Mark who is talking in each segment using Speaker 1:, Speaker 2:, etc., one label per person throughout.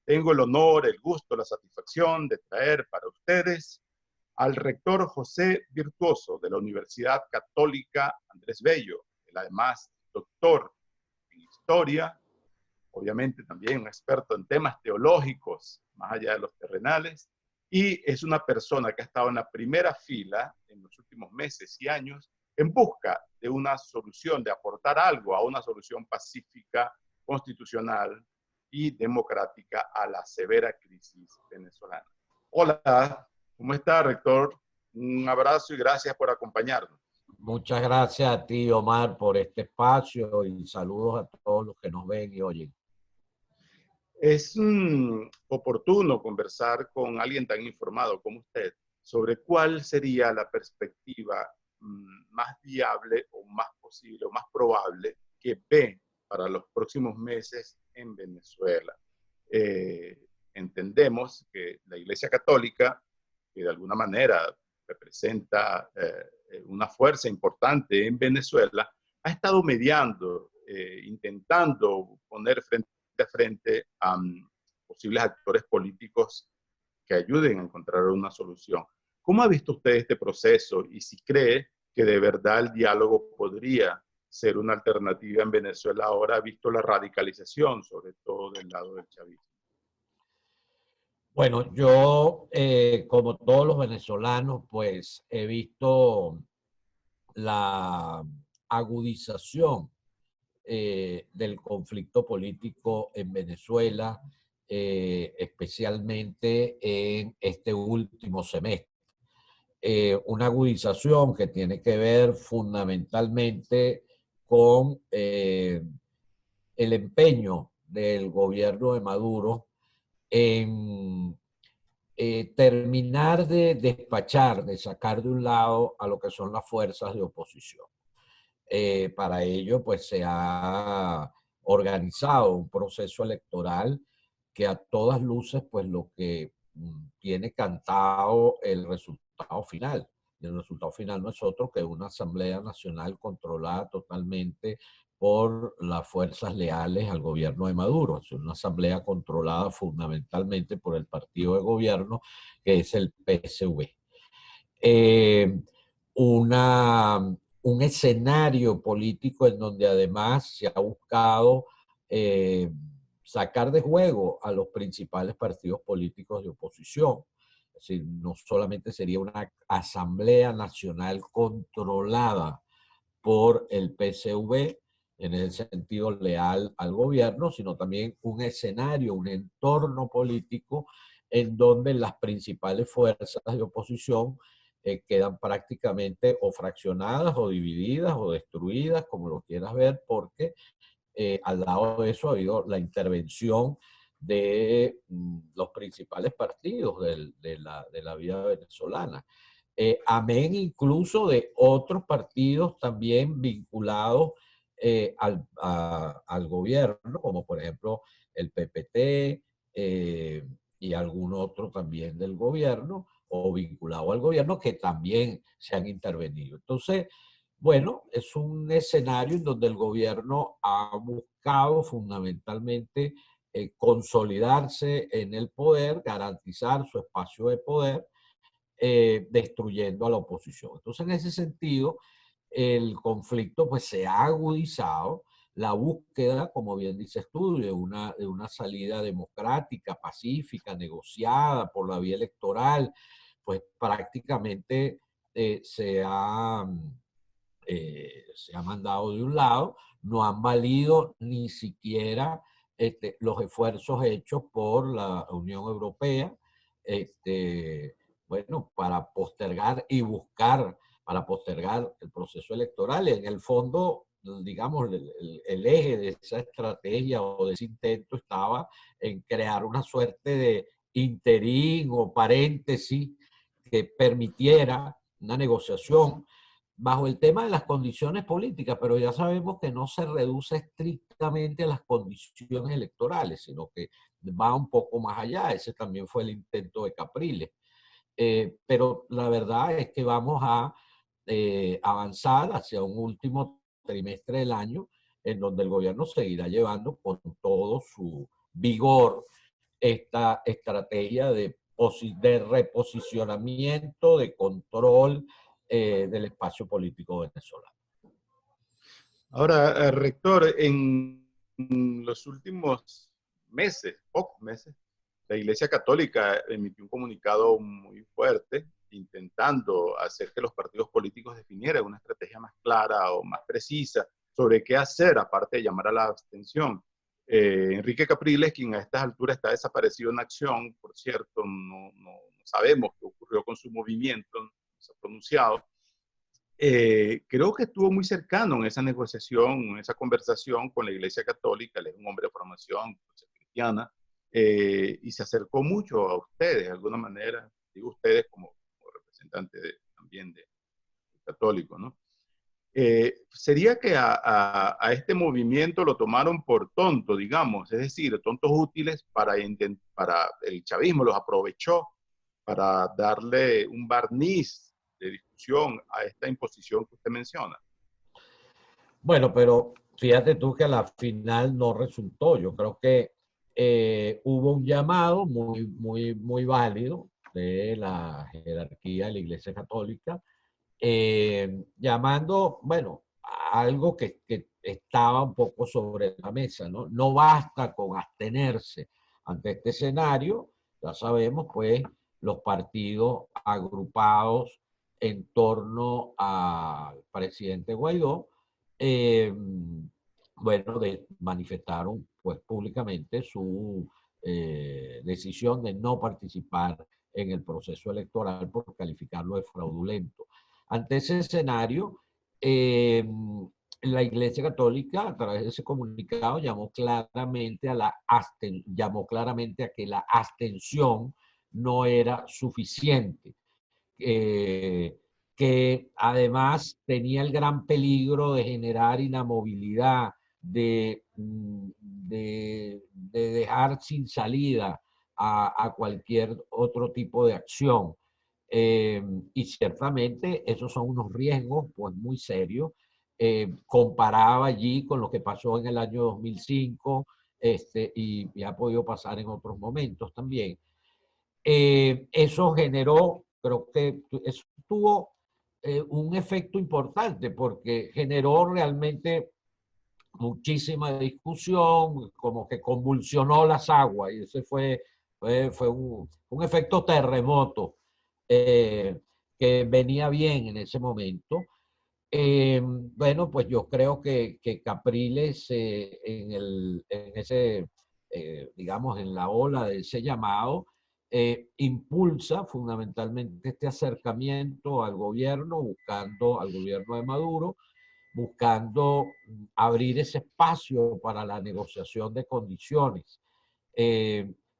Speaker 1: tengo el honor, el gusto, la satisfacción de traer para ustedes al rector José Virtuoso de la Universidad Católica Andrés Bello, el además doctor en historia, obviamente también un experto en temas teológicos, más allá de los terrenales, y es una persona que ha estado en la primera fila en los últimos meses y años en busca de una solución, de aportar algo a una solución pacífica, constitucional y democrática a la severa crisis venezolana. Hola, ¿cómo está, rector? Un abrazo y gracias por acompañarnos.
Speaker 2: Muchas gracias a ti, Omar, por este espacio y saludos a todos los que nos ven y oyen.
Speaker 1: Es oportuno conversar con alguien tan informado como usted sobre cuál sería la perspectiva más viable o más posible o más probable que ve para los próximos meses en Venezuela. Entendemos que la Iglesia Católica, que de alguna manera representa una fuerza importante en Venezuela, ha estado mediando, intentando poner frente a frente a posibles actores políticos que ayuden a encontrar una solución. ¿Cómo ha visto usted este proceso y si cree que de verdad el diálogo podría ser una alternativa en Venezuela ahora, visto la radicalización, sobre todo del lado del chavismo?
Speaker 2: Bueno, yo, como todos los venezolanos, pues he visto la agudización del conflicto político en Venezuela, especialmente en este último semestre. Una agudización que tiene que ver fundamentalmente con el empeño del gobierno de Maduro en terminar de despachar, de sacar de un lado a lo que son las fuerzas de oposición. Para ello, pues se ha organizado un proceso electoral que a todas luces, pues lo que tiene cantado el resultado final. Y el resultado final no es otro que una Asamblea Nacional controlada totalmente por las fuerzas leales al gobierno de Maduro. Es una asamblea controlada fundamentalmente por el partido de gobierno, que es el PSV. Eh, un escenario político en donde además se ha buscado sacar de juego a los principales partidos políticos de oposición. Es decir, no solamente sería una Asamblea Nacional controlada por el PSV, en el sentido leal al gobierno, sino también un escenario, un entorno político en donde las principales fuerzas de oposición quedan prácticamente o fraccionadas o divididas o destruidas, como lo quieras ver, porque al lado de eso ha habido la intervención de los principales partidos de la vida venezolana. Amén incluso de otros partidos también vinculados al gobierno, como por ejemplo el PPT y algún otro también del gobierno o vinculado al gobierno que también se han intervenido. Entonces, bueno, es un escenario en donde el gobierno ha buscado fundamentalmente consolidarse en el poder, garantizar su espacio de poder, destruyendo a la oposición. Entonces, en ese sentido, el conflicto pues se ha agudizado, la búsqueda, como bien dices tú, de una salida democrática, pacífica, negociada por la vía electoral, pues prácticamente se ha mandado de un lado, no han valido ni siquiera los esfuerzos hechos por la Unión Europea, bueno, para postergar y buscar, para postergar el proceso electoral. En el fondo, digamos, el eje de esa estrategia o de ese intento estaba en crear una suerte de interín o paréntesis que permitiera una negociación bajo el tema de las condiciones políticas, pero ya sabemos que no se reduce estrictamente a las condiciones electorales, sino que va un poco más allá. Ese también fue el intento de Capriles. Pero la verdad es que vamos a avanzar hacia un último trimestre del año en donde el gobierno seguirá llevando con todo su vigor esta estrategia de reposicionamiento, de control del espacio político venezolano.
Speaker 1: Ahora, rector, en los últimos meses, pocos meses, la Iglesia Católica emitió un comunicado muy fuerte intentando hacer que los partidos políticos definieran una estrategia más clara o más precisa sobre qué hacer, aparte de llamar a la abstención. Enrique Capriles, quien a estas alturas está desaparecido en acción, por cierto, no sabemos qué ocurrió con su movimiento, no se ha pronunciado. Creo que estuvo muy cercano en esa negociación, en esa conversación con la Iglesia Católica. Él es un hombre de formación cristiana, y se acercó mucho a ustedes, de alguna manera, digo ustedes como representantes también de católico, ¿no? Sería que a este movimiento lo tomaron por tonto, digamos, es decir, tontos útiles para el chavismo, los aprovechó para darle un barniz de discusión a esta imposición que usted menciona.
Speaker 2: Bueno, pero fíjate tú que a la final no resultó. Yo creo que hubo un llamado muy válido de la jerarquía de la Iglesia Católica, llamando, bueno, a algo que estaba un poco sobre la mesa, ¿no? No basta con abstenerse ante este escenario, ya sabemos, pues, los partidos agrupados en torno al presidente Guaidó, eh, bueno, manifestaron pues públicamente su decisión de no participar en el proceso electoral por calificarlo de fraudulento. Ante ese escenario, la Iglesia Católica, a través de ese comunicado, llamó claramente a que la abstención no era suficiente, que además tenía el gran peligro de generar inamovilidad, de dejar sin salida a cualquier otro tipo de acción. Y ciertamente esos son unos riesgos pues muy serios. Comparaba allí con lo que pasó en el año 2005, y ha podido pasar en otros momentos también. Eso generó, creo que eso tuvo un efecto importante porque generó realmente muchísima discusión, como que convulsionó las aguas, y ese fue un efecto terremoto que venía bien en ese momento. Bueno, pues yo creo que Capriles en ese, digamos, en la ola de ese llamado, impulsa fundamentalmente este acercamiento al gobierno, buscando al gobierno de Maduro, buscando abrir ese espacio para la negociación de condiciones.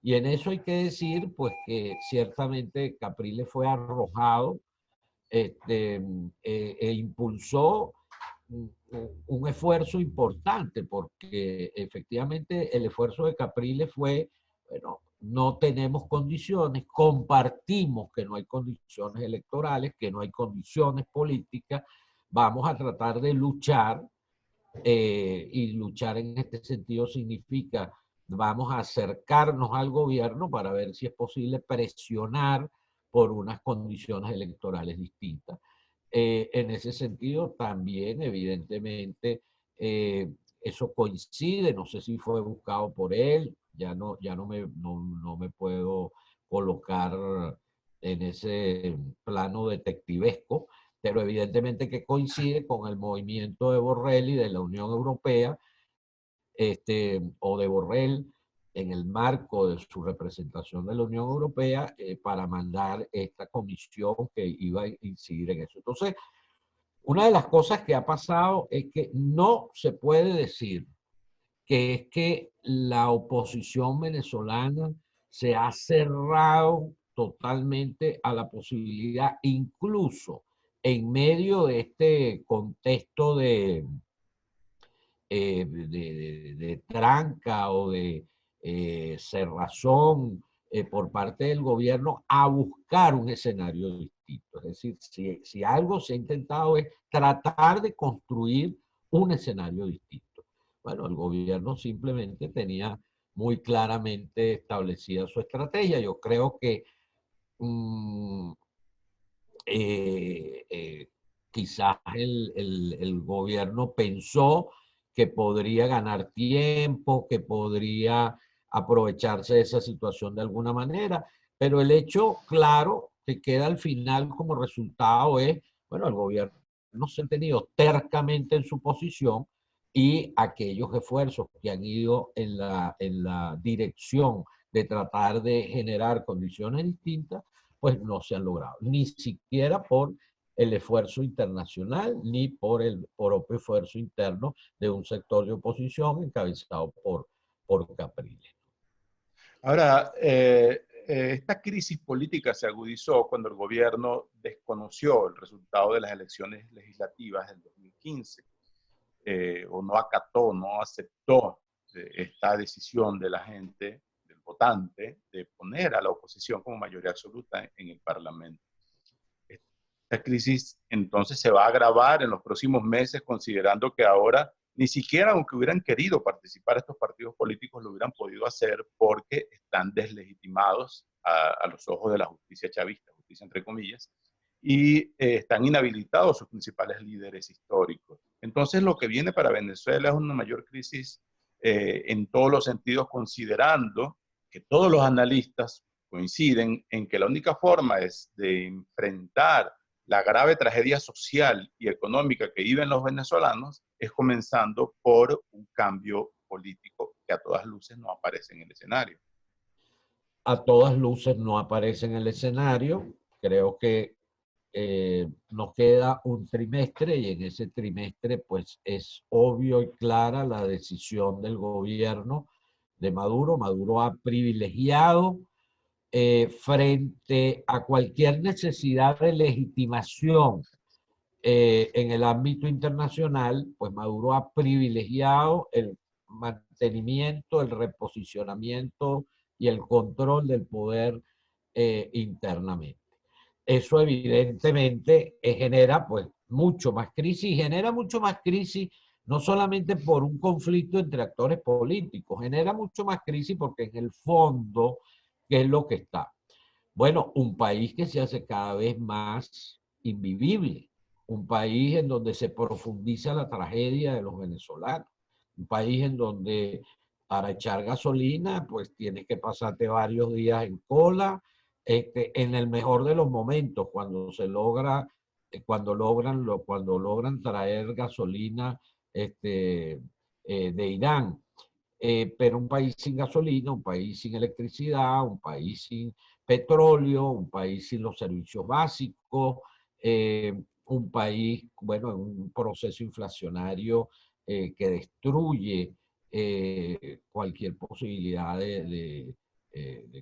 Speaker 2: Y en eso hay que decir, pues, que ciertamente Capriles fue arrojado, impulsó un esfuerzo importante, porque efectivamente el esfuerzo de Capriles fue, bueno, no tenemos condiciones, compartimos que no hay condiciones electorales, que no hay condiciones políticas, vamos a tratar de luchar, y luchar en este sentido significa vamos a acercarnos al gobierno para ver si es posible presionar por unas condiciones electorales distintas. En ese sentido, también, evidentemente, eso coincide, no sé si fue buscado por él, ya no me puedo colocar en ese plano detectivesco, pero evidentemente que coincide con el movimiento de Borrell y de la Unión Europea, o de Borrell en el marco de su representación de la Unión Europea, para mandar esta comisión que iba a incidir en eso. Entonces, una de las cosas que ha pasado es que no se puede decir que es que la oposición venezolana se ha cerrado totalmente a la posibilidad, incluso en medio de este contexto de tranca o de cerrazón por parte del gobierno, a buscar un escenario distinto. Es decir, si algo se ha intentado es tratar de construir un escenario distinto. Bueno, el gobierno simplemente tenía muy claramente establecida su estrategia. Yo creo que mm, eh, eh, quizás el gobierno pensó que podría ganar tiempo, que podría aprovecharse de esa situación de alguna manera, pero el hecho claro que queda al final como resultado es, bueno, el gobierno se ha tenido tercamente en su posición y aquellos esfuerzos que han ido en la dirección de tratar de generar condiciones distintas, pues no se han logrado, ni siquiera por el esfuerzo internacional, ni por el propio esfuerzo interno de un sector de oposición encabezado por Capriles.
Speaker 1: Ahora, esta crisis política se agudizó cuando el gobierno desconoció el resultado de las elecciones legislativas del 2015, o no acató, no aceptó esta decisión de la gente, del votante, de poner a la oposición como mayoría absoluta en el Parlamento. Esta crisis entonces se va a agravar en los próximos meses, considerando que ahora ni siquiera aunque hubieran querido participar estos partidos políticos lo hubieran podido hacer porque están deslegitimados a los ojos de la justicia chavista, justicia entre comillas, y están inhabilitados sus principales líderes históricos. Entonces lo que viene para Venezuela es una mayor crisis en todos los sentidos, considerando que todos los analistas coinciden en que la única forma es de enfrentar la grave tragedia social y económica que viven los venezolanos es comenzando por un cambio político que a todas luces no aparece en el escenario.
Speaker 2: A todas luces no aparece en el escenario. Creo que nos queda un trimestre y en ese trimestre pues es obvio y clara la decisión del gobierno de Maduro. Maduro ha privilegiado frente a cualquier necesidad de legitimación en el ámbito internacional, pues Maduro ha privilegiado el mantenimiento, el reposicionamiento y el control del poder internamente. Eso evidentemente genera pues mucho más crisis y genera mucho más crisis no solamente por un conflicto entre actores políticos, genera mucho más crisis porque en el fondo, ¿qué es lo que está? Bueno, un país que se hace cada vez más invivible, un país en donde se profundiza la tragedia de los venezolanos, un país en donde para echar gasolina, pues tienes que pasarte varios días en cola, en el mejor de los momentos, cuando se logra, cuando logran traer gasolina de Irán. Pero un país sin gasolina, un país sin electricidad, un país sin petróleo, un país sin los servicios básicos, un país, bueno, en un proceso inflacionario que destruye cualquier posibilidad de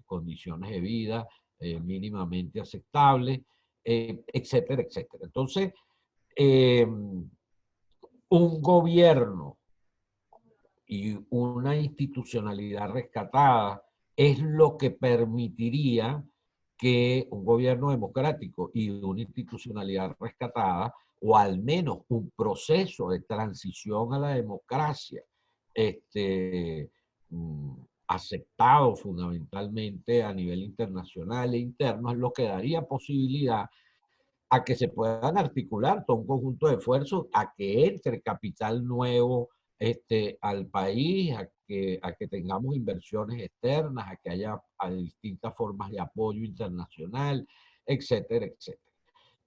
Speaker 2: condiciones de vida mínimamente aceptables, etcétera, etcétera. Entonces, un gobierno y una institucionalidad rescatada es lo que permitiría que un gobierno democrático y una institucionalidad rescatada, o al menos un proceso de transición a la democracia, aceptado fundamentalmente a nivel internacional e interno, es lo que daría posibilidad a que se puedan articular todo un conjunto de esfuerzos, a que entre capital nuevo al país, a que tengamos inversiones externas, a que haya distintas formas de apoyo internacional, etcétera, etcétera.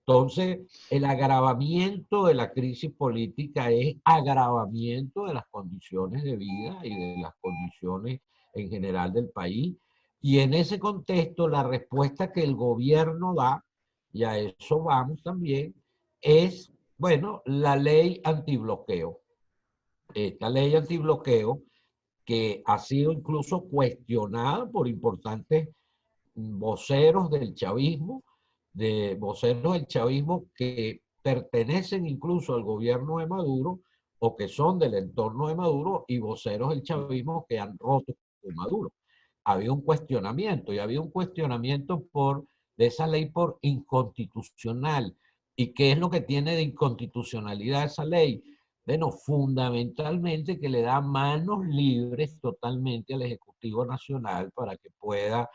Speaker 2: Entonces, el agravamiento de la crisis política es agravamiento de las condiciones de vida y de las condiciones en general del país. Y en ese contexto, la respuesta que el gobierno da, y a eso vamos también, es, bueno, la ley antibloqueo. Esta ley antibloqueo que ha sido incluso cuestionada por importantes voceros del chavismo, de voceros del chavismo que pertenecen incluso al gobierno de Maduro o que son del entorno de Maduro y voceros del chavismo que han roto con Maduro. Había un cuestionamiento y había un cuestionamiento de esa ley por inconstitucional. ¿Y qué es lo que tiene de inconstitucionalidad esa ley? Bueno, fundamentalmente que le da manos libres totalmente al Ejecutivo Nacional para que pueda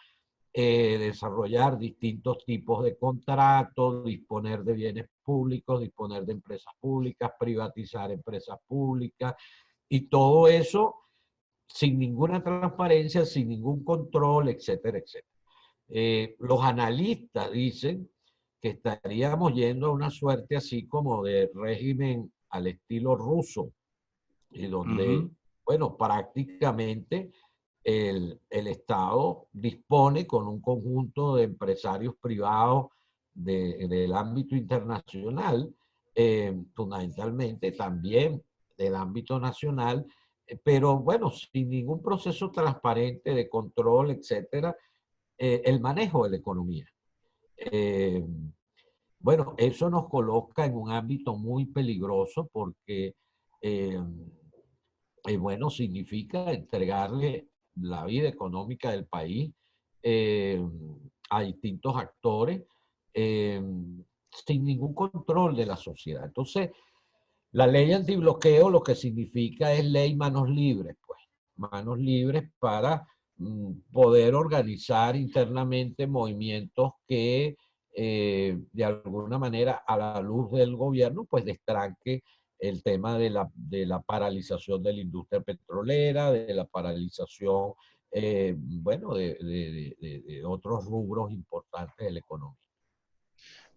Speaker 2: desarrollar distintos tipos de contratos, disponer de bienes públicos, disponer de empresas públicas, privatizar empresas públicas y todo eso sin ninguna transparencia, sin ningún control, etcétera, etcétera. Los analistas dicen que estaríamos yendo a una suerte así como de régimen al estilo ruso, y donde,
Speaker 1: Ujú.
Speaker 2: bueno, prácticamente el Estado dispone con un conjunto de empresarios privados del ámbito internacional, fundamentalmente también del ámbito nacional, pero bueno, sin ningún proceso transparente de control, etcétera, el manejo de la economía. Eh, bueno, eso nos coloca en un ámbito muy peligroso porque eh, bueno, significa entregarle la vida económica del país eh, a distintos actores eh, sin ningún control de la sociedad. Entonces, la ley antibloqueo lo que significa es ley manos libres, pues, manos libres para poder organizar internamente movimientos que de alguna manera a la luz del gobierno pues destranque el tema de la paralización de la industria petrolera, de la paralización, bueno, de otros rubros importantes de la economía.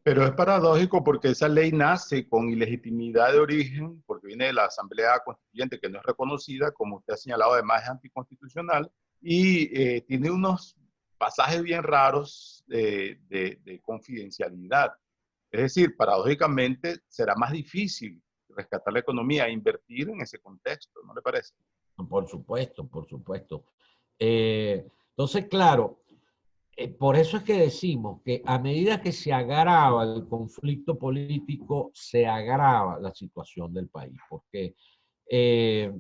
Speaker 1: Pero es paradójico porque esa ley nace con ilegitimidad de origen, porque viene de la Asamblea Constituyente, que no es reconocida, como usted ha señalado, además es anticonstitucional, y tiene unos pasajes bien raros de confidencialidad. Es decir, paradójicamente será más difícil rescatar la economía e invertir en ese contexto, ¿no le parece?
Speaker 2: Por supuesto, por supuesto. Entonces, claro, por eso es que decimos que a medida que se agrava el conflicto político, se agrava la situación del país, porque eh,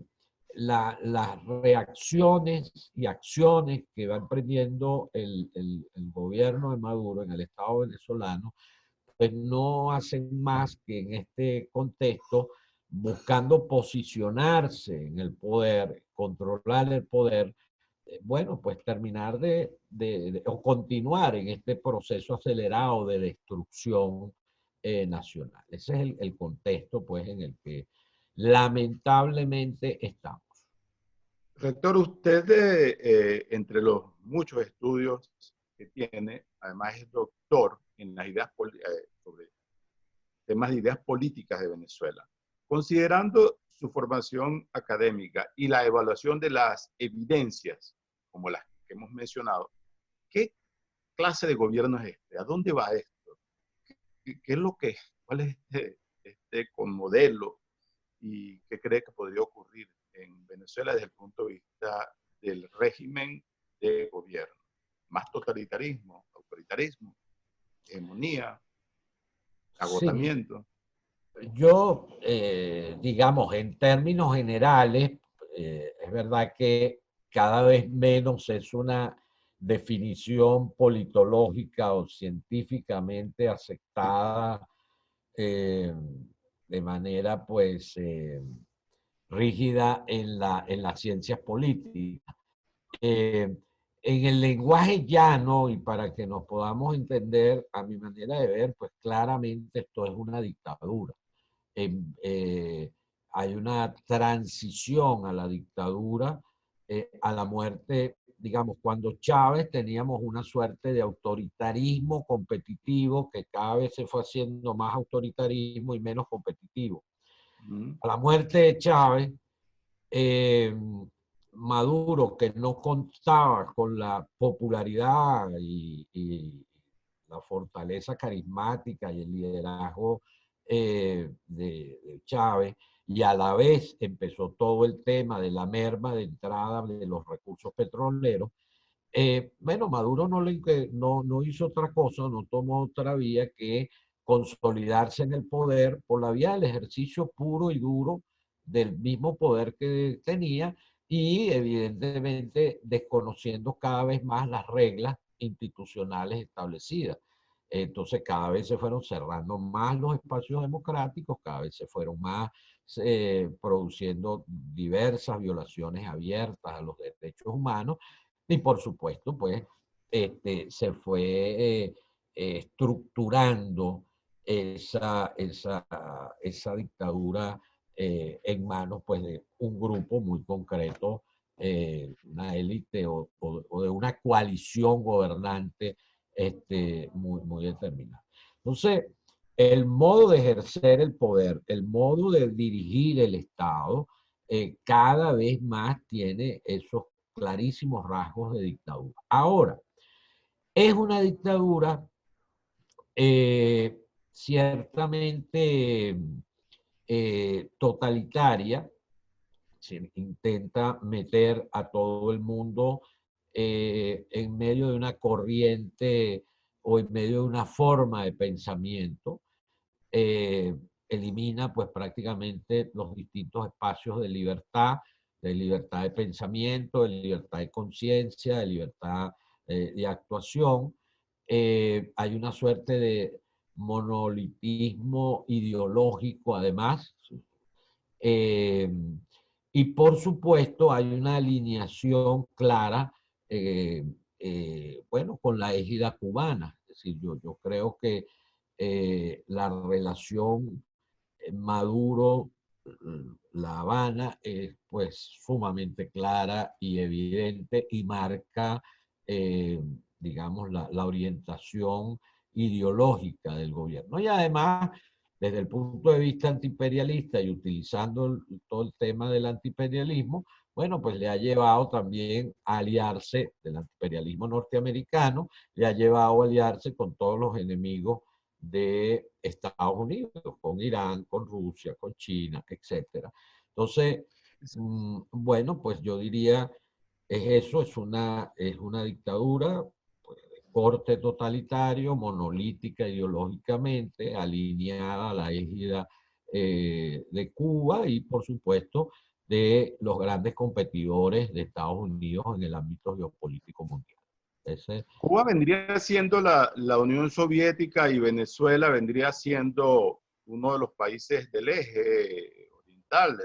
Speaker 2: las reacciones y acciones que va emprendiendo el gobierno de Maduro en el Estado venezolano, pues no hacen más que en este contexto, buscando posicionarse en el poder, controlar el poder, bueno, pues terminar o continuar en este proceso acelerado de destrucción nacional. Ese es el contexto, pues, en el que lamentablemente estamos.
Speaker 1: Rector, usted, entre los muchos estudios que tiene, además es doctor en las ideas sobre temas de ideas políticas de Venezuela. Considerando su formación académica y la evaluación de las evidencias, como las que hemos mencionado, ¿qué clase de gobierno es este? ¿A dónde va esto? ¿Qué es lo que, cuál es con modelo y qué cree que podría ocurrir en Venezuela desde el punto de vista del régimen de gobierno? ¿Más totalitarismo, autoritarismo, hegemonía,
Speaker 2: Sí,
Speaker 1: agotamiento?
Speaker 2: yo, digamos, en términos generales, es verdad que cada vez menos es una definición politológica o científicamente aceptada eh, de manera, pues, rígida en las ciencias políticas. Eh, en el lenguaje llano, y para que nos podamos entender, a mi manera de ver, pues claramente esto es una dictadura. Eh, eh, Hay una transición a la dictadura, a la muerte, digamos, cuando Chávez teníamos una suerte de autoritarismo competitivo que cada vez se fue haciendo más autoritarismo y menos competitivo.
Speaker 1: Mm.
Speaker 2: A la muerte de Chávez, eh, Maduro, que no contaba con la popularidad y la fortaleza carismática y el liderazgo de Chávez, y a la vez empezó todo el tema de la merma de entrada de los recursos petroleros. Bueno, Maduro no hizo otra cosa, no tomó otra vía que consolidarse en el poder por la vía del ejercicio puro y duro del mismo poder que tenía y evidentemente desconociendo cada vez más las reglas institucionales establecidas. Entonces cada vez se fueron cerrando más los espacios democráticos, cada vez se fueron más produciendo diversas violaciones abiertas a los derechos humanos y por supuesto pues se fue estructurando esa dictadura en manos pues de un grupo muy concreto, una élite o de una coalición gobernante muy determinada. Entonces, el modo de ejercer el poder, el modo de dirigir el Estado, cada vez más tiene esos clarísimos rasgos de dictadura. Ahora, es una dictadura ciertamente totalitaria. Se intenta meter a todo el mundo en medio de una corriente o en medio de una forma de pensamiento. Elimina pues prácticamente los distintos espacios de libertad de pensamiento, de libertad de conciencia, de libertad de actuación. Hay una suerte de monolitismo ideológico además. Eh, y por supuesto hay una alineación clara, bueno, con la égida cubana. Es decir, yo creo que la relación Maduro-La Habana es pues sumamente clara y evidente y marca, digamos, la orientación ideológica del gobierno. Y además, desde el punto de vista antiimperialista y utilizando todo el tema del antiimperialismo, bueno, pues le ha llevado también a aliarse del antiimperialismo norteamericano, le ha llevado a aliarse con todos los enemigos de Estados Unidos, con Irán, con Rusia, con China, etcétera. Entonces, bueno, pues yo diría, es una dictadura pues, de corte totalitario, monolítica ideológicamente, alineada a la égida de Cuba y, por supuesto, de los grandes competidores de Estados Unidos en el ámbito geopolítico mundial. Ese,
Speaker 1: Cuba vendría siendo la Unión Soviética y Venezuela vendría siendo uno de los países del eje oriental,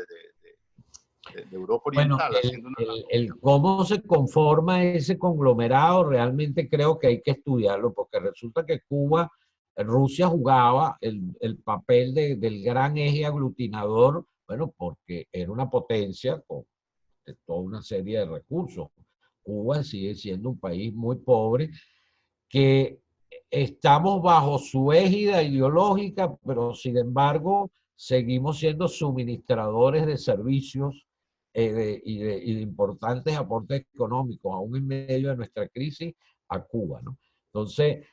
Speaker 1: de Europa
Speaker 2: bueno,
Speaker 1: Oriental, haciendo una...
Speaker 2: el cómo se conforma ese conglomerado realmente creo que hay que estudiarlo, porque resulta que Cuba, Rusia jugaba el papel del gran eje aglutinador, bueno, porque era una potencia con toda una serie de recursos. Cuba sigue siendo un país muy pobre, que estamos bajo su égida ideológica, pero sin embargo seguimos siendo suministradores de servicios y de importantes aportes económicos, aún en medio de nuestra crisis, a Cuba, ¿no? Entonces,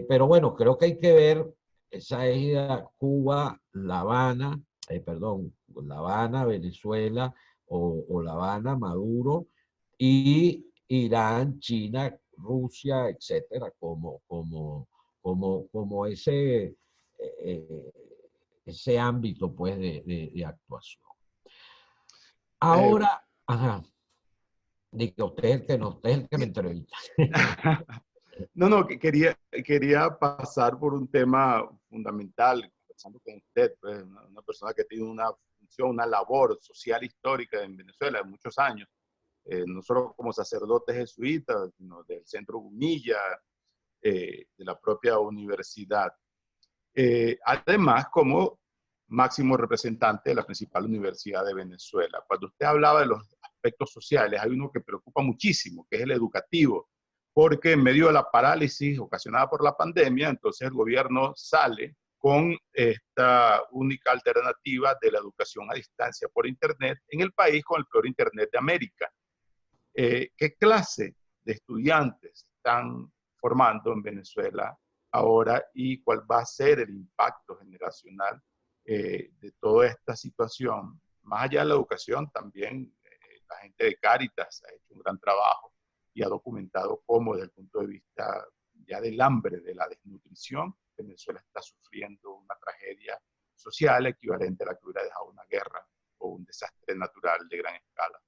Speaker 2: pero bueno, creo que hay que ver esa égida Cuba, La Habana, perdón, La Habana, Venezuela o La Habana, Maduro y Irán, China, Rusia, etcétera, como eh, ese ámbito pues de actuación.
Speaker 1: Eh,
Speaker 2: Ahora, ajá, diga usted es el que me entrevista.
Speaker 1: no, no, que quería pasar por un tema fundamental, conversando con usted, pues, una persona que tiene una función, una labor social histórica en Venezuela de muchos años, no solo como sacerdote jesuita, sino del Centro Gumilla, de la propia universidad. Además, como máximo representante de la principal universidad de Venezuela. Cuando usted hablaba de los aspectos sociales, hay uno que preocupa muchísimo, que es el educativo, porque en medio de la parálisis ocasionada por la pandemia, entonces el gobierno sale con esta única alternativa de la educación a distancia por Internet en el país con el peor Internet de América. ¿Qué clase de estudiantes están formando en Venezuela ahora y cuál va a ser el impacto generacional de toda esta situación? Más allá de la educación, también la gente de Cáritas ha hecho un gran trabajo y ha documentado cómo desde el punto de vista ya del hambre, de la desnutrición, Venezuela está sufriendo una tragedia social equivalente a la que hubiera dejado una guerra o un desastre natural de gran escala.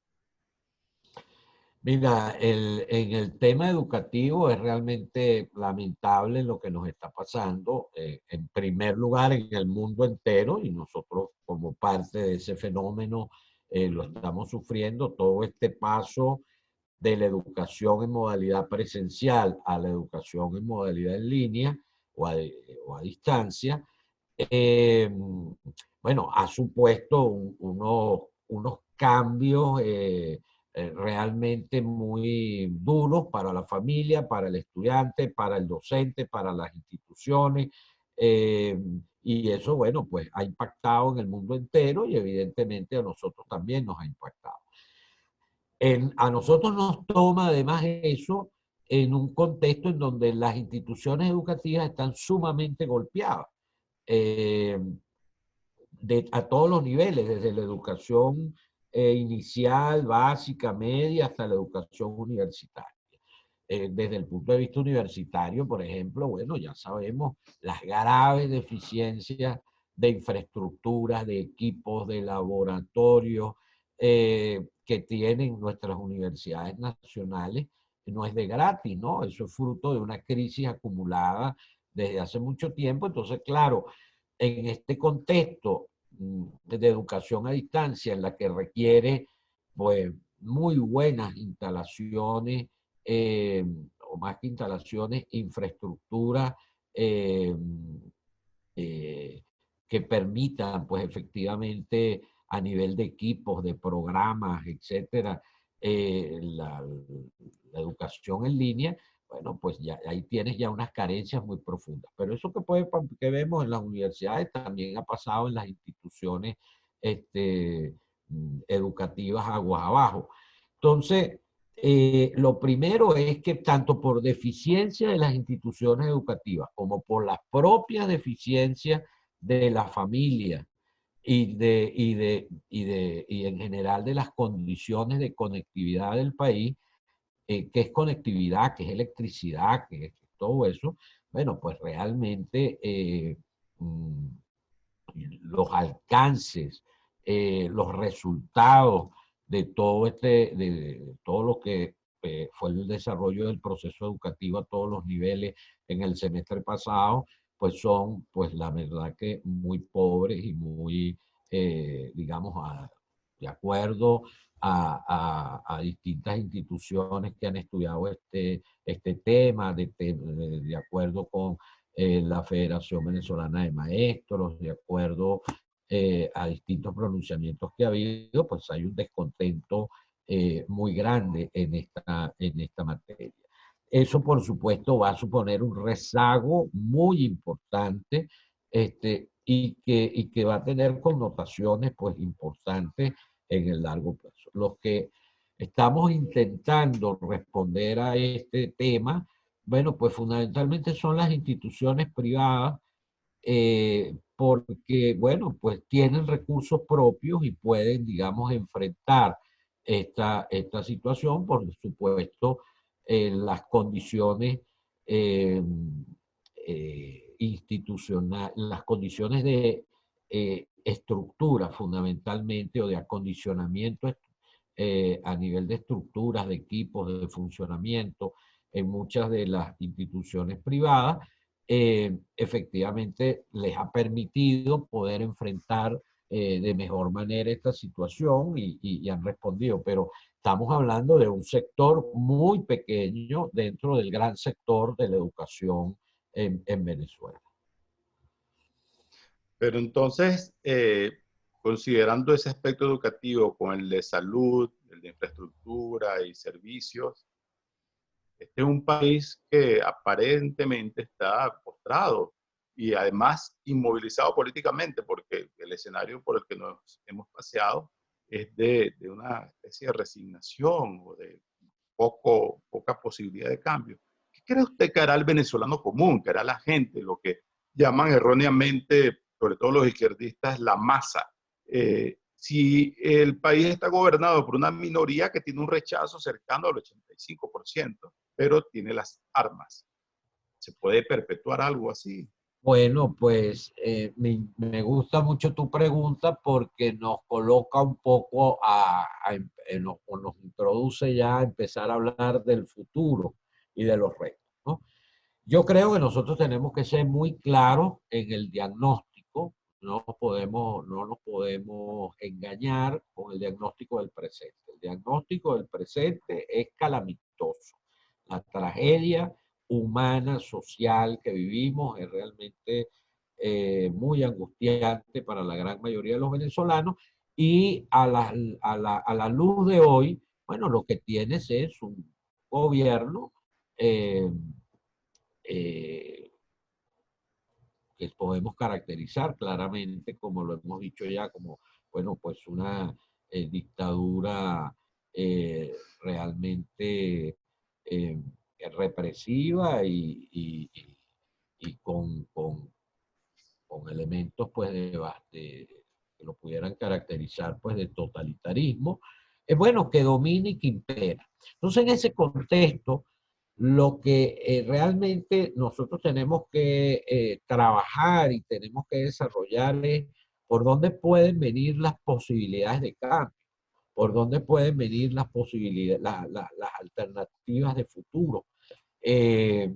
Speaker 2: Mira, en el tema educativo es realmente lamentable lo que nos está pasando, en primer lugar en el mundo entero, y nosotros como parte de ese fenómeno lo estamos sufriendo, todo este paso de la educación en modalidad presencial a la educación en modalidad en línea o a distancia, eh, bueno, ha supuesto unos cambios realmente muy duros para la familia, para el estudiante, para el docente, para las instituciones. eh, y eso, bueno, pues ha impactado en el mundo entero y evidentemente a nosotros también nos ha impactado. A nosotros nos toma además eso en un contexto en donde las instituciones educativas están sumamente golpeadas. Eh, a todos los niveles, desde la educación inicial, básica, media, hasta la educación universitaria. Desde el punto de vista universitario, por ejemplo, bueno, ya sabemos las graves deficiencias de infraestructuras, de equipos, de laboratorios que tienen nuestras universidades nacionales. No es de gratis, ¿no? Eso es fruto de una crisis acumulada desde hace mucho tiempo. Entonces, claro, en este contexto de educación a distancia, en la que requiere pues, muy buenas instalaciones, eh, o más que instalaciones, infraestructura eh, eh, que permitan, pues efectivamente, a nivel de equipos, de programas, etcétera, la educación en línea, bueno, pues ya ahí tienes ya unas carencias muy profundas. Pero eso que vemos en las universidades también ha pasado en las instituciones este, educativas aguas abajo. Entonces, lo primero es que tanto por deficiencia de las instituciones educativas como por las propias deficiencias de la familia y en general de las condiciones de conectividad del país, que es conectividad, que es electricidad, que es todo eso, bueno, pues realmente mm, los alcances, los resultados de todo lo que fue el desarrollo del proceso educativo a todos los niveles en el semestre pasado, pues son, pues la verdad que muy pobres y muy, digamos, de acuerdo a distintas instituciones que han estudiado este tema, de acuerdo con la Federación Venezolana de Maestros, de acuerdo a distintos pronunciamientos que ha habido, pues hay un descontento muy grande en esta materia. Eso, por supuesto, va a suponer un rezago muy importante y que va a tener connotaciones pues, importantes en el largo plazo. Los que estamos intentando responder a este tema, bueno, pues fundamentalmente son las instituciones privadas, porque, bueno, pues tienen recursos propios y pueden, digamos, enfrentar esta situación, por supuesto, las condiciones eh, institucionales, las condiciones de estructura fundamentalmente o de acondicionamiento a nivel de estructuras, de equipos, de funcionamiento en muchas de las instituciones privadas, efectivamente les ha permitido poder enfrentar de mejor manera esta situación y han respondido. Pero estamos hablando de un sector muy pequeño dentro del gran sector de la educación en Venezuela.
Speaker 1: Pero entonces, considerando ese aspecto educativo con el de salud, el de infraestructura y servicios, este es un país que aparentemente está postrado y además inmovilizado políticamente, porque el escenario por el que nos hemos paseado es de una especie de resignación o de poca posibilidad de cambio. ¿Qué cree usted que hará el venezolano común, que hará la gente, lo que llaman erróneamente, sobre todo los izquierdistas, la masa? Si el país está gobernado por una minoría que tiene un rechazo cercano al 85%, pero tiene las armas, ¿se puede perpetuar algo así?
Speaker 2: Bueno, pues me gusta mucho tu pregunta porque nos coloca un poco o nos introduce ya a empezar a hablar del futuro y de los retos, ¿no? Yo creo que nosotros tenemos que ser muy claros en el diagnóstico, no nos podemos engañar con el diagnóstico del presente. El diagnóstico del presente es calamitoso. La tragedia humana, social que vivimos es realmente muy angustiante para la gran mayoría de los venezolanos y a la luz de hoy, bueno, lo que tienes es un gobierno eh, eh, que podemos caracterizar claramente, como lo hemos dicho ya, como, bueno, pues una dictadura realmente eh, represiva y con elementos pues que lo pudieran caracterizar pues de totalitarismo, es bueno que domine y que impera. Entonces en ese contexto, lo que realmente nosotros tenemos que trabajar y tenemos que desarrollar es por dónde pueden venir las posibilidades de cambio, por dónde pueden venir las posibilidades, las alternativas de futuro. Eh,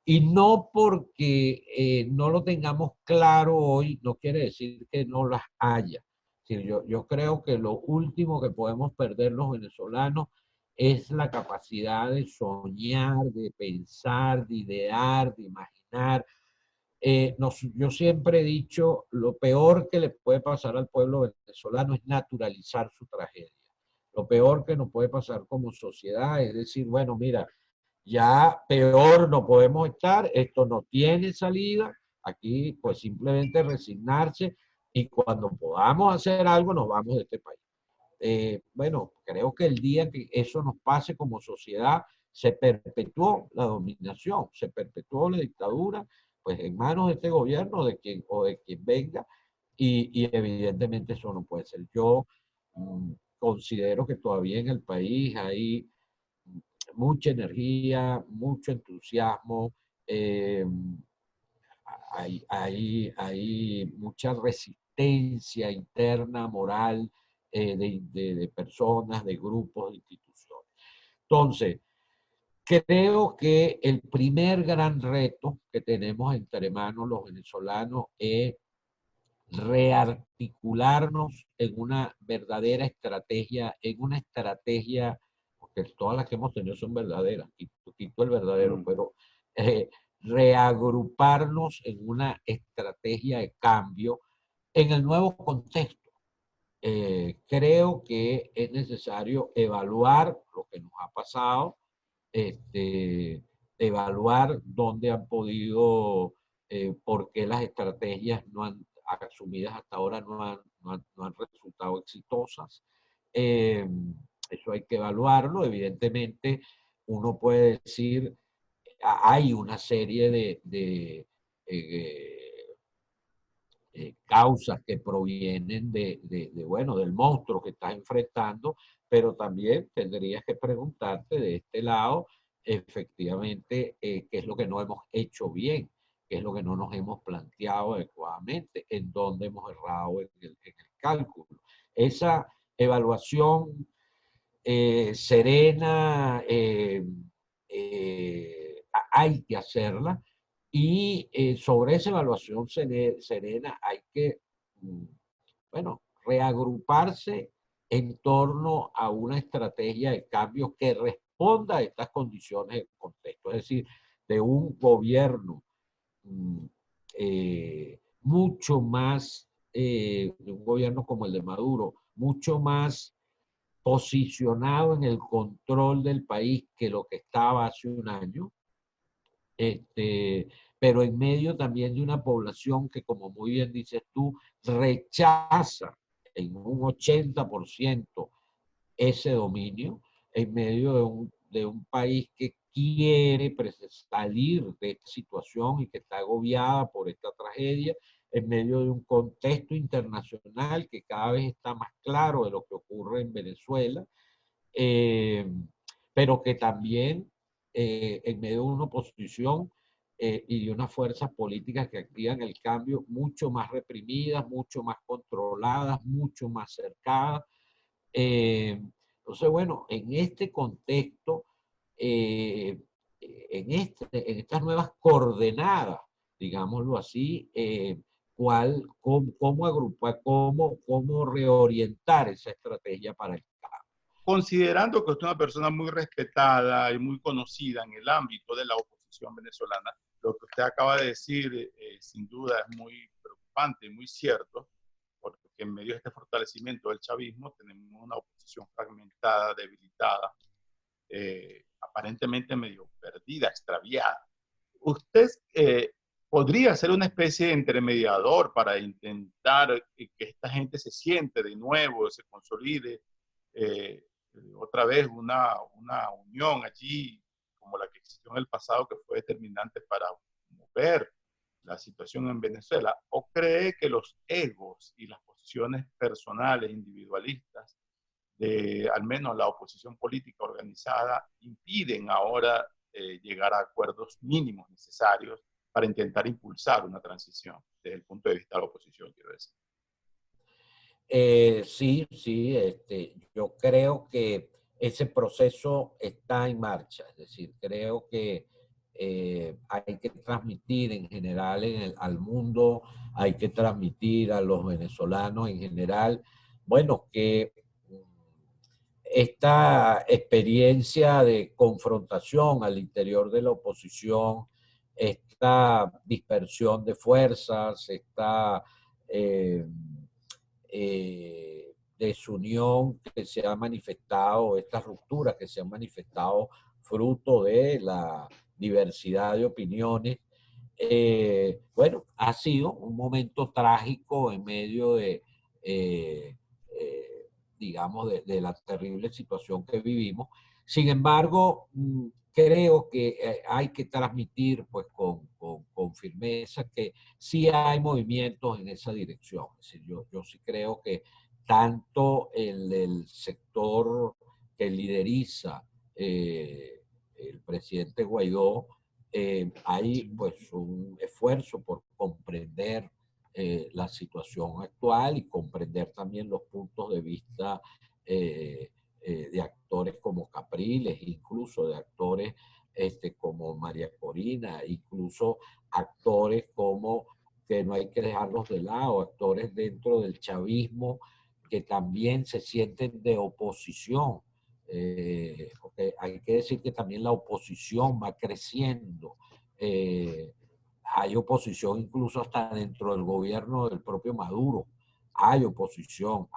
Speaker 2: y no porque no lo tengamos claro hoy, no quiere decir que no las haya. Sí, yo creo que lo último que podemos perder los venezolanos es la capacidad de soñar, de pensar, de idear, de imaginar. Yo siempre he dicho, lo peor que le puede pasar al pueblo venezolano es naturalizar su tragedia. Lo peor que nos puede pasar como sociedad es decir, bueno, mira, ya peor no podemos estar, esto no tiene salida, aquí pues simplemente resignarse y cuando podamos hacer algo nos vamos de este país. Bueno, creo que el día que eso nos pase como sociedad, se perpetuó la dominación, se perpetuó la dictadura, pues en manos de este gobierno o de quien venga, y evidentemente eso no puede ser. Yo considero que todavía en el país hay mucha energía, mucho entusiasmo, eh, hay mucha resistencia interna, moral, de personas, de grupos, de instituciones. Entonces, creo que el primer gran reto que tenemos entre manos los venezolanos es rearticularnos en una verdadera estrategia, porque todas las que hemos tenido son verdaderas, quito el verdadero, pero eh, reagruparnos en una estrategia de cambio en el nuevo contexto. Creo que es necesario evaluar lo que nos ha pasado, evaluar dónde han podido, por qué las estrategias no han asumidas hasta ahora no han resultado exitosas. Eh, Eso hay que evaluarlo. Evidentemente, uno puede decir, hay una serie causas que provienen bueno, del monstruo que estás enfrentando, pero también tendrías que preguntarte de este lado, efectivamente, qué es lo que no hemos hecho bien, qué es lo que no nos hemos planteado adecuadamente, en dónde hemos errado en el cálculo. Esa evaluación serena, hay que hacerla y sobre esa evaluación serena hay que, bueno, reagruparse en torno a una estrategia de cambio que responda a estas condiciones de contexto, es decir, de un gobierno mm, mucho más, de un gobierno como el de Maduro, mucho más posicionado en el control del país que lo que estaba hace un año, este, pero en medio también de una población que, como muy bien dices tú, rechaza en un 80% ese dominio, en medio de un país que quiere salir de esta situación y que está agobiada por esta tragedia, en medio de un contexto internacional que cada vez está más claro de lo que ocurre en Venezuela, eh, pero que también en medio de una oposición y de unas fuerzas políticas que activan el cambio mucho más reprimidas, mucho más controladas, mucho más cercadas. Entonces, bueno, en este contexto, en estas nuevas coordenadas, digámoslo así, cómo agrupar, cómo reorientar esa estrategia para el cambio.
Speaker 1: Considerando que usted es una persona muy respetada y muy conocida en el ámbito de la oposición venezolana, lo que usted acaba de decir sin duda es muy preocupante y muy cierto, porque en medio de este fortalecimiento del chavismo tenemos una oposición fragmentada, debilitada, aparentemente medio perdida, extraviada. Usted podría ser una especie de intermediador para intentar que esta gente se siente de nuevo, se consolide eh, otra vez una unión allí como la que existió en el pasado, que fue determinante para mover la situación en Venezuela, o cree que los egos y las posiciones personales, individualistas, de al menos la oposición política organizada, impiden ahora llegar a acuerdos mínimos necesarios para intentar impulsar una transición desde el punto de vista de la oposición, quiero decir?
Speaker 2: Sí, sí, yo creo que ese proceso está en marcha, es decir, creo que hay que transmitir en general al mundo, hay que transmitir a los venezolanos en general, bueno, que esta experiencia de confrontación al interior de la oposición, esta dispersión de fuerzas, esta desunión que se ha manifestado, estas rupturas que se han manifestado fruto de la diversidad de opiniones, bueno, ha sido un momento trágico en medio de, digamos, de la terrible situación que vivimos. Sin embargo, creo que hay que transmitir pues con firmeza que sí hay movimientos en esa dirección. Es decir, yo sí creo que tanto el sector que lideriza el presidente Guaidó, hay pues un esfuerzo por comprender la situación actual y comprender también los puntos de vista de actores como Capriles, incluso de actores como María Corina, incluso actores como, que no hay que dejarlos de lado, actores dentro del chavismo que también se sienten de oposición. Porque hay que decir que también la oposición va creciendo. Hay oposición incluso hasta dentro del gobierno del propio Maduro. Hay oposición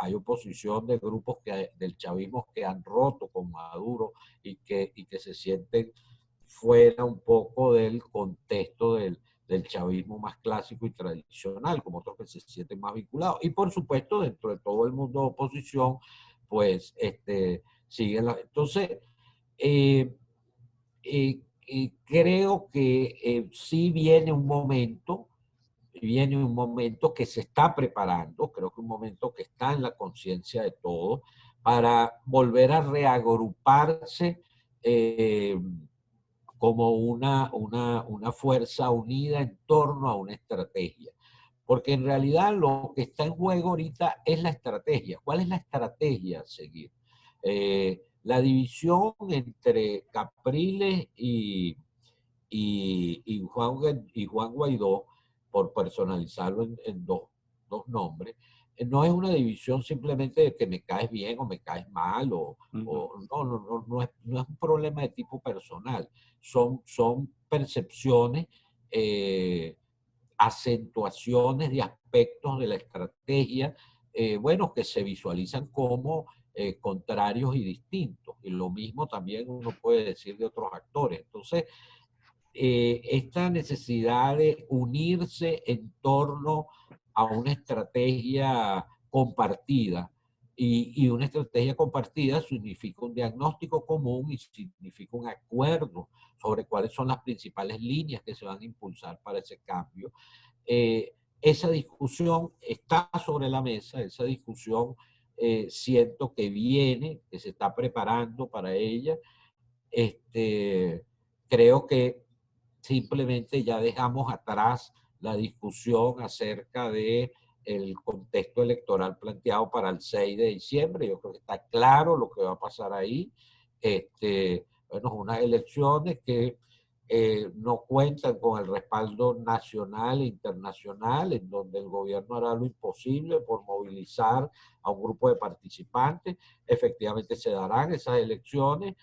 Speaker 2: de grupos del chavismo que han roto con Maduro y que se sienten fuera un poco del contexto del chavismo más clásico y tradicional, como otros que se sienten más vinculados. Y por supuesto, dentro de todo el mundo de oposición, pues siguen las... Entonces, eh, creo que sí viene un momento que se está preparando, creo que un momento que está en la conciencia de todos, para volver a reagruparse como una fuerza unida en torno a una estrategia. Porque en realidad lo que está en juego ahorita es la estrategia. ¿Cuál es la estrategia a seguir? La división entre Capriles y Juan Guaidó, por personalizarlo en dos nombres, no es una división simplemente de que me caes bien o me caes mal, no es un problema de tipo personal, son percepciones, acentuaciones de aspectos de la estrategia, bueno, que se visualizan como contrarios y distintos. Y lo mismo también uno puede decir de otros actores. Entonces, esta necesidad de unirse en torno a una estrategia compartida. Y una estrategia compartida significa un diagnóstico común y significa un acuerdo sobre cuáles son las principales líneas que se van a impulsar para ese cambio. Esa discusión está sobre la mesa, esa discusión siento que viene, que se está preparando para ella. Creo que simplemente ya dejamos atrás la discusión acerca de el contexto electoral planteado para el 6 de diciembre. Yo creo que está claro lo que va a pasar ahí. Bueno, unas elecciones que no cuentan con el respaldo nacional e internacional, en donde el gobierno hará lo imposible por movilizar a un grupo de participantes. Efectivamente se darán esas elecciones,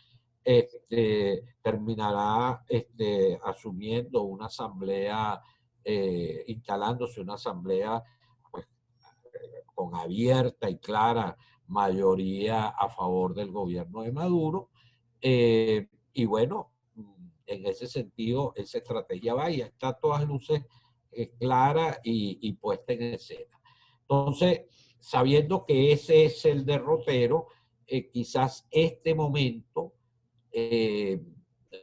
Speaker 2: terminará asumiendo una asamblea, instalándose una asamblea pues, con abierta y clara mayoría a favor del gobierno de Maduro. Y bueno, en ese sentido, esa estrategia va y está a todas luces clara y puesta en escena. Entonces, sabiendo que ese es el derrotero, quizás este momento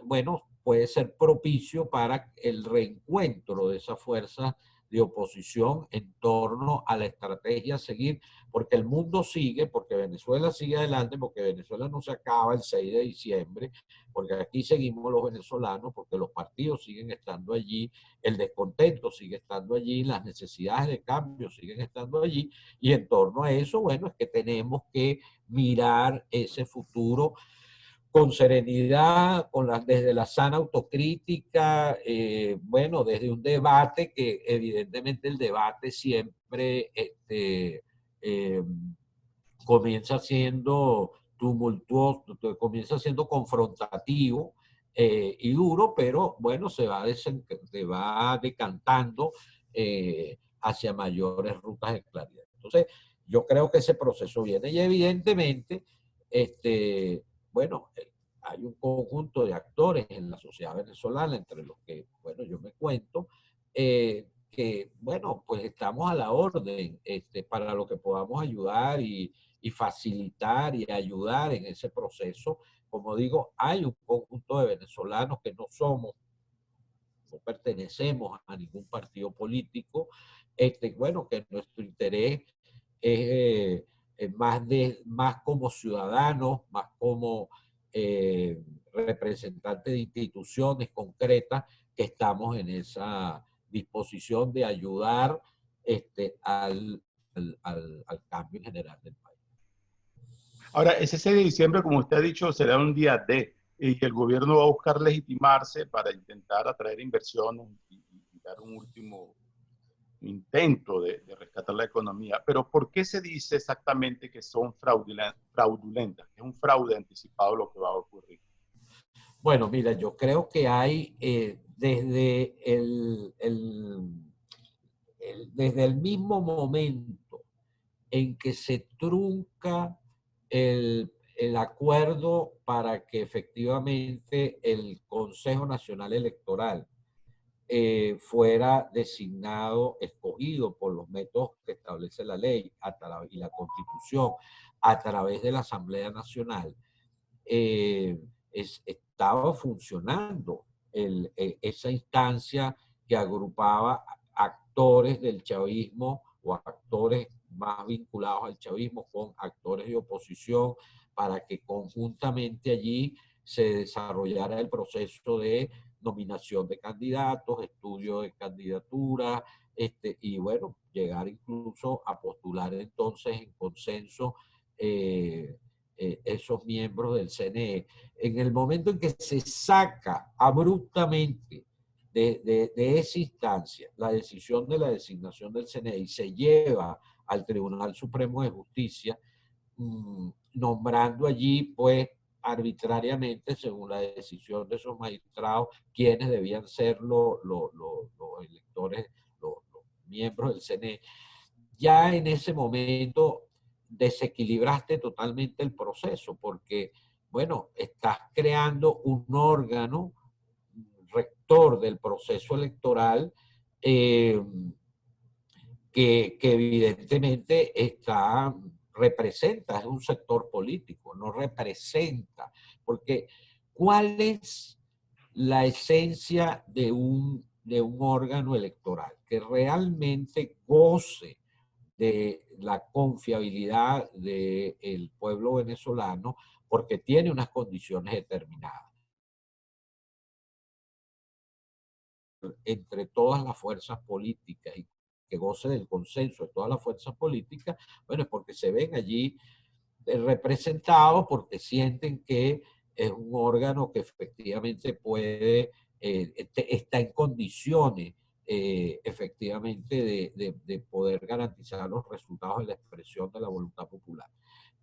Speaker 2: bueno, puede ser propicio para el reencuentro de esa fuerza de oposición en torno a la estrategia a seguir, porque el mundo sigue, porque Venezuela sigue adelante, porque Venezuela no se acaba el 6 de diciembre, porque aquí seguimos los venezolanos, porque los partidos siguen estando allí, el descontento sigue estando allí, las necesidades de cambio siguen estando allí, y en torno a eso, bueno, es que tenemos que mirar ese futuro con serenidad, desde la sana autocrítica, bueno, desde un debate que evidentemente el debate siempre eh, comienza siendo tumultuoso, comienza siendo confrontativo y duro, pero bueno, se va decantando hacia mayores rutas de claridad. Entonces, yo creo que ese proceso viene y evidentemente, bueno, hay un conjunto de actores en la sociedad venezolana, entre los que, bueno, yo me cuento, que, bueno, pues estamos a la orden para lo que podamos ayudar y facilitar y ayudar en ese proceso. Como digo, hay un conjunto de venezolanos que no pertenecemos a ningún partido político, bueno, que nuestro interés es más como ciudadanos, más como representantes de instituciones concretas que estamos en esa disposición de ayudar al cambio en general del país.
Speaker 1: Ahora, ese 6 de diciembre, como usted ha dicho, será un día D y el gobierno va a buscar legitimarse para intentar atraer inversiones y dar un último intento de rescatar la economía. Pero ¿por qué se dice exactamente que son fraudulentas? Que es un fraude anticipado lo que va a ocurrir.
Speaker 2: Bueno, mira, yo creo que hay desde desde el mismo momento en que se trunca el acuerdo para que efectivamente el Consejo Nacional Electoral fuera designado, escogido por los métodos que establece la ley y la Constitución a través de la Asamblea Nacional, estaba funcionando esa instancia que agrupaba actores del chavismo o actores más vinculados al chavismo con actores de oposición para que conjuntamente allí se desarrollara el proceso de nominación de candidatos, estudio de candidatura, y bueno, llegar incluso a postular entonces en consenso esos miembros del CNE. En el momento en que se saca abruptamente de esa instancia la decisión de la designación del CNE y se lleva al Tribunal Supremo de Justicia, nombrando allí, pues, arbitrariamente, según la decisión de esos magistrados, quienes debían ser los electores, los miembros del CNE. Ya en ese momento desequilibraste totalmente el proceso, porque, bueno, estás creando un órgano rector del proceso electoral eh, que evidentemente representa, es un sector político, no representa, porque ¿cuál es la esencia de un órgano electoral? Que realmente goce de la confiabilidad del pueblo venezolano porque tiene unas condiciones determinadas. entre todas las fuerzas políticas y que goce del consenso de todas las fuerzas políticas, bueno, es porque se ven allí representados, porque sienten que es un órgano que efectivamente puede, está en condiciones efectivamente de poder garantizar los resultados de la expresión de la voluntad popular.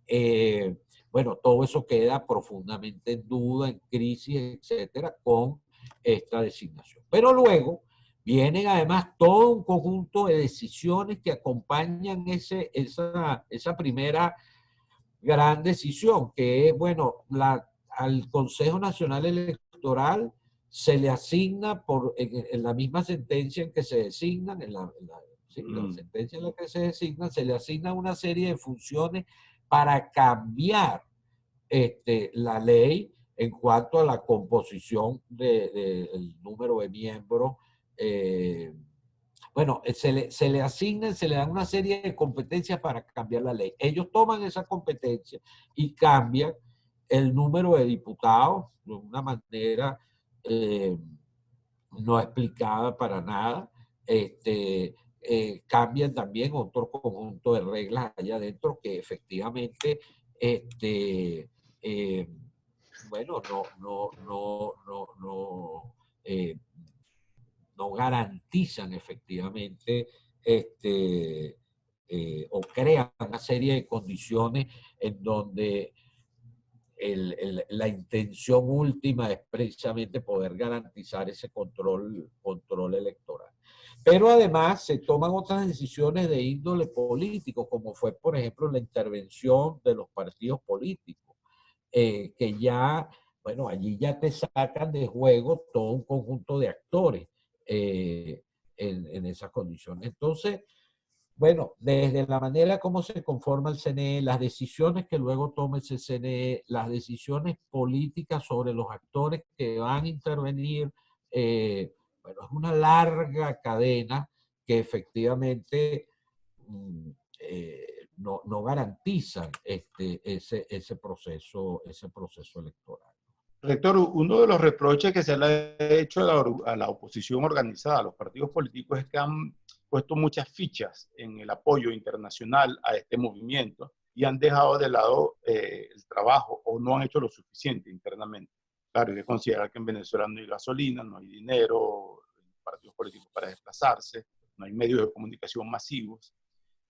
Speaker 2: Eh, bueno, todo eso queda profundamente en duda, en crisis, etcétera, con esta designación. Pero luego vienen además todo un conjunto de decisiones que acompañan esa primera gran decisión, que es, bueno, al Consejo Nacional Electoral se le asigna en la misma sentencia en que se designan, sí, la sentencia en la que se designan, se le asigna una serie de funciones para cambiar la ley en cuanto a la composición del número de miembros. Bueno, se le asignan, se le dan una serie de competencias para cambiar la ley. Ellos toman esa competencia y cambian el número de diputados de una manera no explicada para nada. Cambian también otro conjunto de reglas allá adentro que efectivamente eh, bueno, no garantizan efectivamente o crean una serie de condiciones en donde la intención última es precisamente poder garantizar ese control electoral. Pero además se toman otras decisiones de índole político, como fue, por ejemplo, la intervención de los partidos políticos, que ya, bueno, allí ya te sacan de juego todo un conjunto de actores en esas condiciones. Entonces, bueno, desde la manera como se conforma el CNE, las decisiones que luego toma ese CNE, las decisiones políticas sobre los actores que van a intervenir, bueno, es una larga cadena que efectivamente no garantizan ese proceso electoral.
Speaker 1: Rector, uno de los reproches que se le ha hecho a la oposición organizada, a los partidos políticos, es que han puesto muchas fichas en el apoyo internacional a este movimiento y han dejado de lado el trabajo o no han hecho lo suficiente internamente. Claro, hay que considerar que en Venezuela no hay gasolina, no hay dinero, partidos políticos para desplazarse, no hay medios de comunicación masivos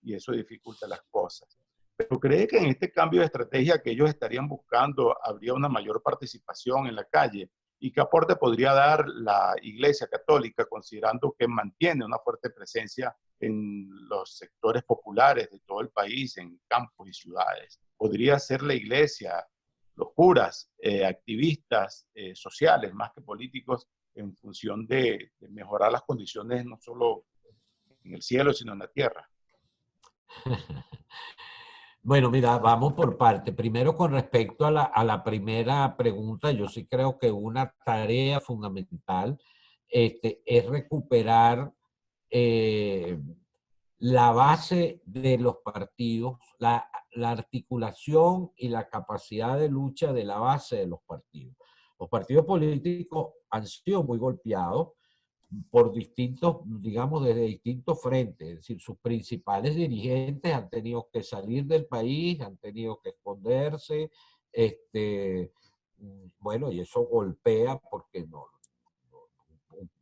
Speaker 1: y eso dificulta las cosas. Pero cree que en este cambio de estrategia que ellos estarían buscando habría una mayor participación en la calle y qué aporte podría dar la Iglesia Católica considerando que mantiene una fuerte presencia en los sectores populares de todo el país, en campos y ciudades. Podría ser la Iglesia, los curas, activistas sociales más que políticos en función de mejorar las condiciones no solo en el cielo sino en la tierra.
Speaker 2: Bueno, mira, vamos por parte. Primero, con respecto a la primera pregunta, yo sí creo que una tarea fundamental es recuperar eh, la base de los partidos, la articulación y la capacidad de lucha de la base de los partidos. Los partidos políticos han sido muy golpeados por distintos, digamos, desde distintos frentes. Es decir, sus principales dirigentes han tenido que salir del país, han tenido que esconderse, bueno, y eso golpea porque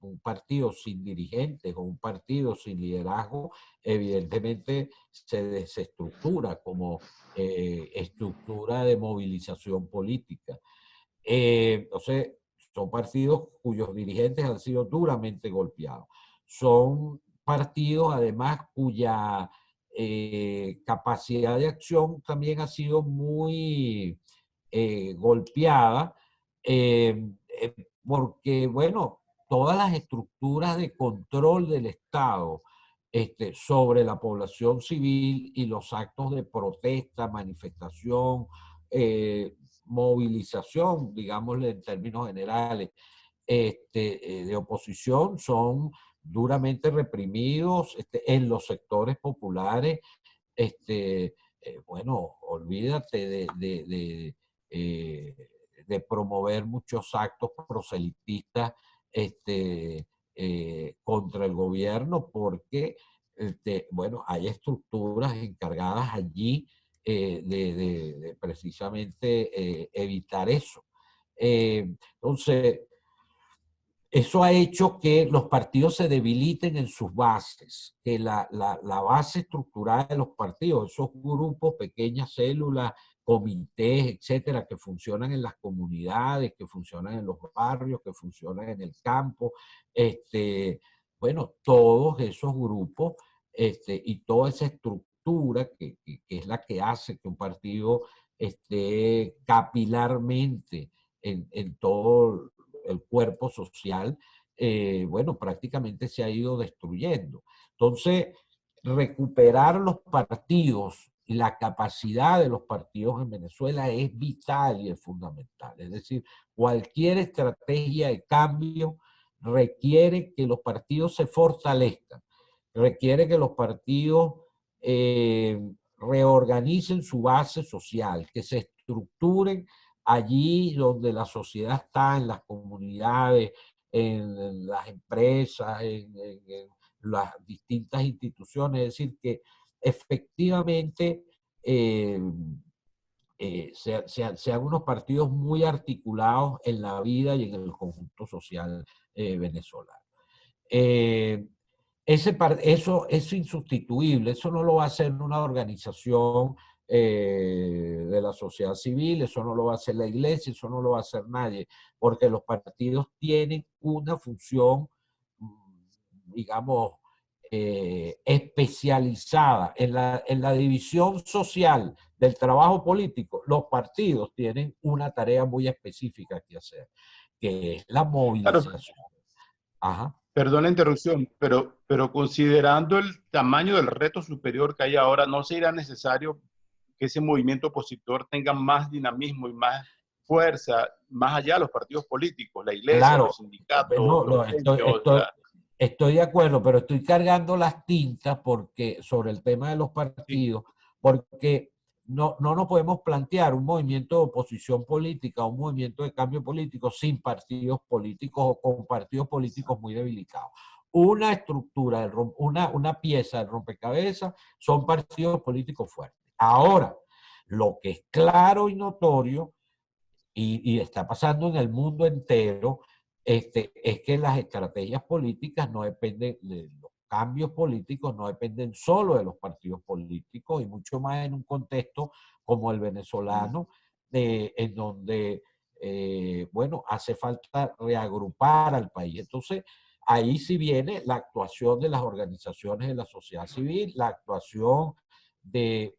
Speaker 2: un partido sin dirigentes o un partido sin liderazgo, evidentemente se desestructura como estructura de movilización política. Entonces, son partidos cuyos dirigentes han sido duramente golpeados. Son partidos, además, cuya capacidad de acción también ha sido muy golpeada, porque, bueno, todas las estructuras de control del Estado sobre la población civil y los actos de protesta, manifestación, movilización, digámosle en términos generales, de oposición son duramente reprimidos en los sectores populares. Bueno, olvídate de promover muchos actos proselitistas contra el gobierno porque, bueno, hay estructuras encargadas allí de precisamente evitar eso. Entonces, eso ha hecho que los partidos se debiliten en sus bases, que la base estructural de los partidos, esos grupos, pequeñas células, comités, etcétera, que funcionan en las comunidades, que funcionan en los barrios, que funcionan en el campo, bueno, todos esos grupos y toda esa estructura que es la que hace que un partido esté capilarmente en todo el cuerpo social, bueno, prácticamente se ha ido destruyendo. Entonces, recuperar los partidos y la capacidad de los partidos en Venezuela es vital y es fundamental. Es decir, cualquier estrategia de cambio requiere que los partidos se fortalezcan, requiere que los partidos reorganicen su base social, que se estructuren allí donde la sociedad está, en las comunidades, en las empresas, en las distintas instituciones, es decir, que efectivamente sean unos partidos muy articulados en la vida y en el conjunto social venezolano. Eso es insustituible, eso no lo va a hacer una organización de la sociedad civil, eso no lo va a hacer la iglesia, eso no lo va a hacer nadie, porque los partidos tienen una función, digamos, especializada en la división social del trabajo político. Los partidos tienen una tarea muy específica que hacer, que es la
Speaker 1: Claro,
Speaker 2: movilización. Ajá.
Speaker 1: perdón la interrupción, pero considerando el tamaño del reto superior que hay ahora, ¿no será necesario que ese movimiento opositor tenga más dinamismo y más fuerza, más allá de los partidos políticos, la iglesia,
Speaker 2: Claro,
Speaker 1: los sindicatos,
Speaker 2: no,
Speaker 1: los gremios?
Speaker 2: estoy de acuerdo, pero estoy cargando las tintas sobre el tema de los
Speaker 1: Sí,
Speaker 2: partidos, porque no nos podemos plantear un movimiento de oposición política, un movimiento de cambio político sin partidos políticos o con partidos políticos muy debilitados. Una estructura, una pieza del rompecabezas son partidos políticos fuertes. Ahora, lo que es claro y notorio y está pasando en el mundo entero, es que las estrategias políticas no dependen, de los cambios políticos no dependen solo de los partidos políticos y mucho más en un contexto como el venezolano, en donde, bueno, hace falta reagrupar al país. Entonces, ahí sí viene la actuación de las organizaciones de la sociedad civil, la actuación de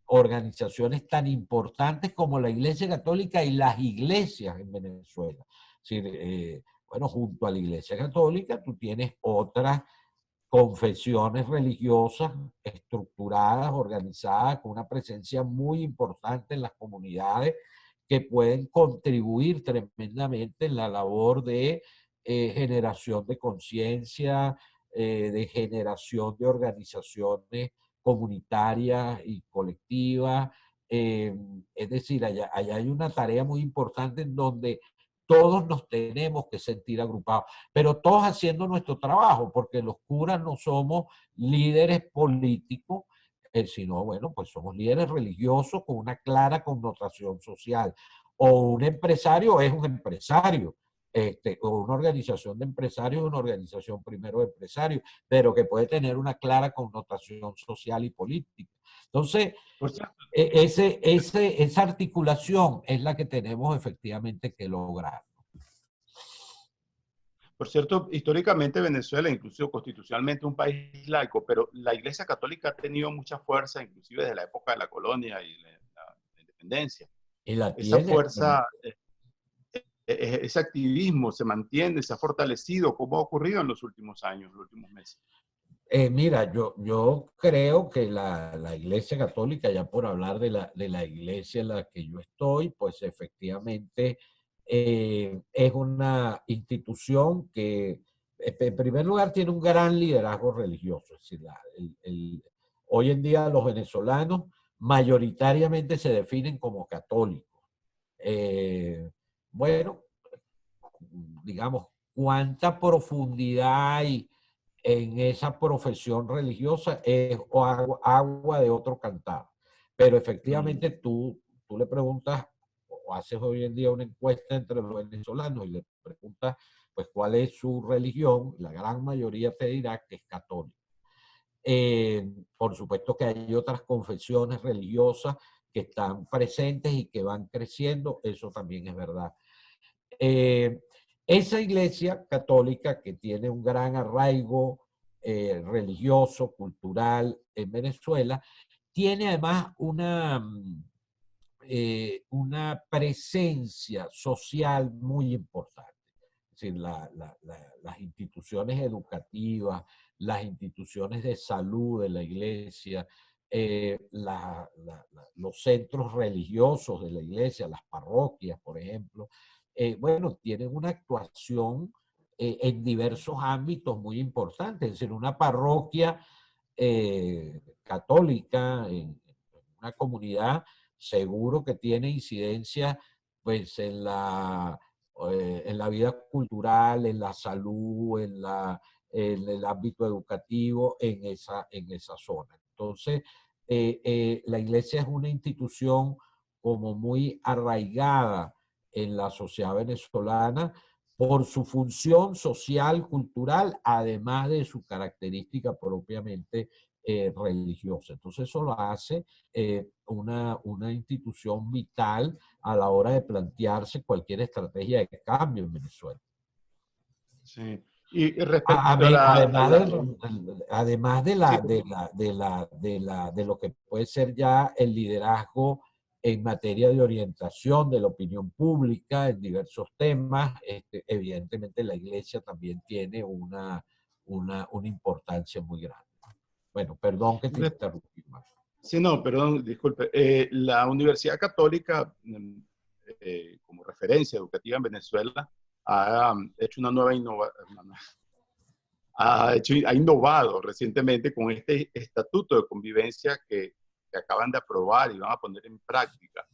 Speaker 2: organizaciones tan importantes como la Iglesia Católica y las iglesias en Venezuela. Es decir, bueno, junto a la Iglesia Católica tú tienes otras confesiones religiosas estructuradas, organizadas, con una presencia muy importante en las comunidades que pueden contribuir tremendamente en la labor de generación de conciencia, de generación de organizaciones comunitarias y colectivas. Es decir, allá hay una tarea muy importante en donde todos nos tenemos que sentir agrupados, pero todos haciendo nuestro trabajo, porque los curas no somos líderes políticos, sino, bueno, pues somos líderes religiosos con una clara connotación social. O un empresario es un empresario, o una organización de empresarios es una organización primero de empresarios, pero que puede tener una clara connotación social y política. Entonces,
Speaker 1: por cierto,
Speaker 2: esa articulación es la que tenemos efectivamente que lograr.
Speaker 1: por cierto, históricamente Venezuela, incluso constitucionalmente un país laico, pero la Iglesia Católica ha tenido mucha fuerza, inclusive desde la época de la colonia y la independencia.
Speaker 2: Y la
Speaker 1: Esa
Speaker 2: tiene.
Speaker 1: fuerza, ese activismo se mantiene, se ha fortalecido, como ha ocurrido en los últimos años, los últimos meses.
Speaker 2: Mira, yo creo que la Iglesia Católica, ya por hablar de la iglesia en la que yo estoy, pues efectivamente es una institución que, en primer lugar, tiene un gran liderazgo religioso. Es decir, hoy en día los venezolanos mayoritariamente se definen como católicos. Bueno, digamos, cuánta profundidad hay en esa profesión religiosa es agua de otro cantar. Pero efectivamente tú le preguntas, o haces hoy en día una encuesta entre los venezolanos y le preguntas, pues, cuál es su religión, la gran mayoría te dirá que es católica. Por supuesto que hay otras confesiones religiosas que están presentes y que van creciendo, eso también es verdad. Esa iglesia católica que tiene un gran arraigo religioso, cultural en Venezuela, tiene además una presencia social muy importante. Es decir, las instituciones educativas, las instituciones de salud de la iglesia, los centros religiosos de la iglesia, las parroquias, por ejemplo, bueno, tienen una actuación en diversos ámbitos muy importantes. Es decir, una parroquia católica en una comunidad seguro que tiene incidencia, pues, en la vida cultural, en la salud, en el ámbito educativo, en esa zona. Entonces, la iglesia es una institución como muy arraigada en la sociedad venezolana por su función social, cultural, además de su característica propiamente religiosa. Entonces eso lo hace una institución vital a la hora de plantearse cualquier estrategia de cambio en Venezuela.
Speaker 1: Sí. Y respecto a
Speaker 2: Además
Speaker 1: sí,
Speaker 2: de lo que puede ser ya el liderazgo en materia de orientación de la opinión pública en diversos temas, evidentemente la iglesia también tiene una importancia muy grande. Bueno, perdón que te interrumpí más.
Speaker 1: sí, no, perdón, disculpe. La Universidad Católica, como referencia educativa en Venezuela, ha hecho una nueva ha innovado recientemente con este estatuto de convivencia que acaban de aprobar y van a poner en práctica.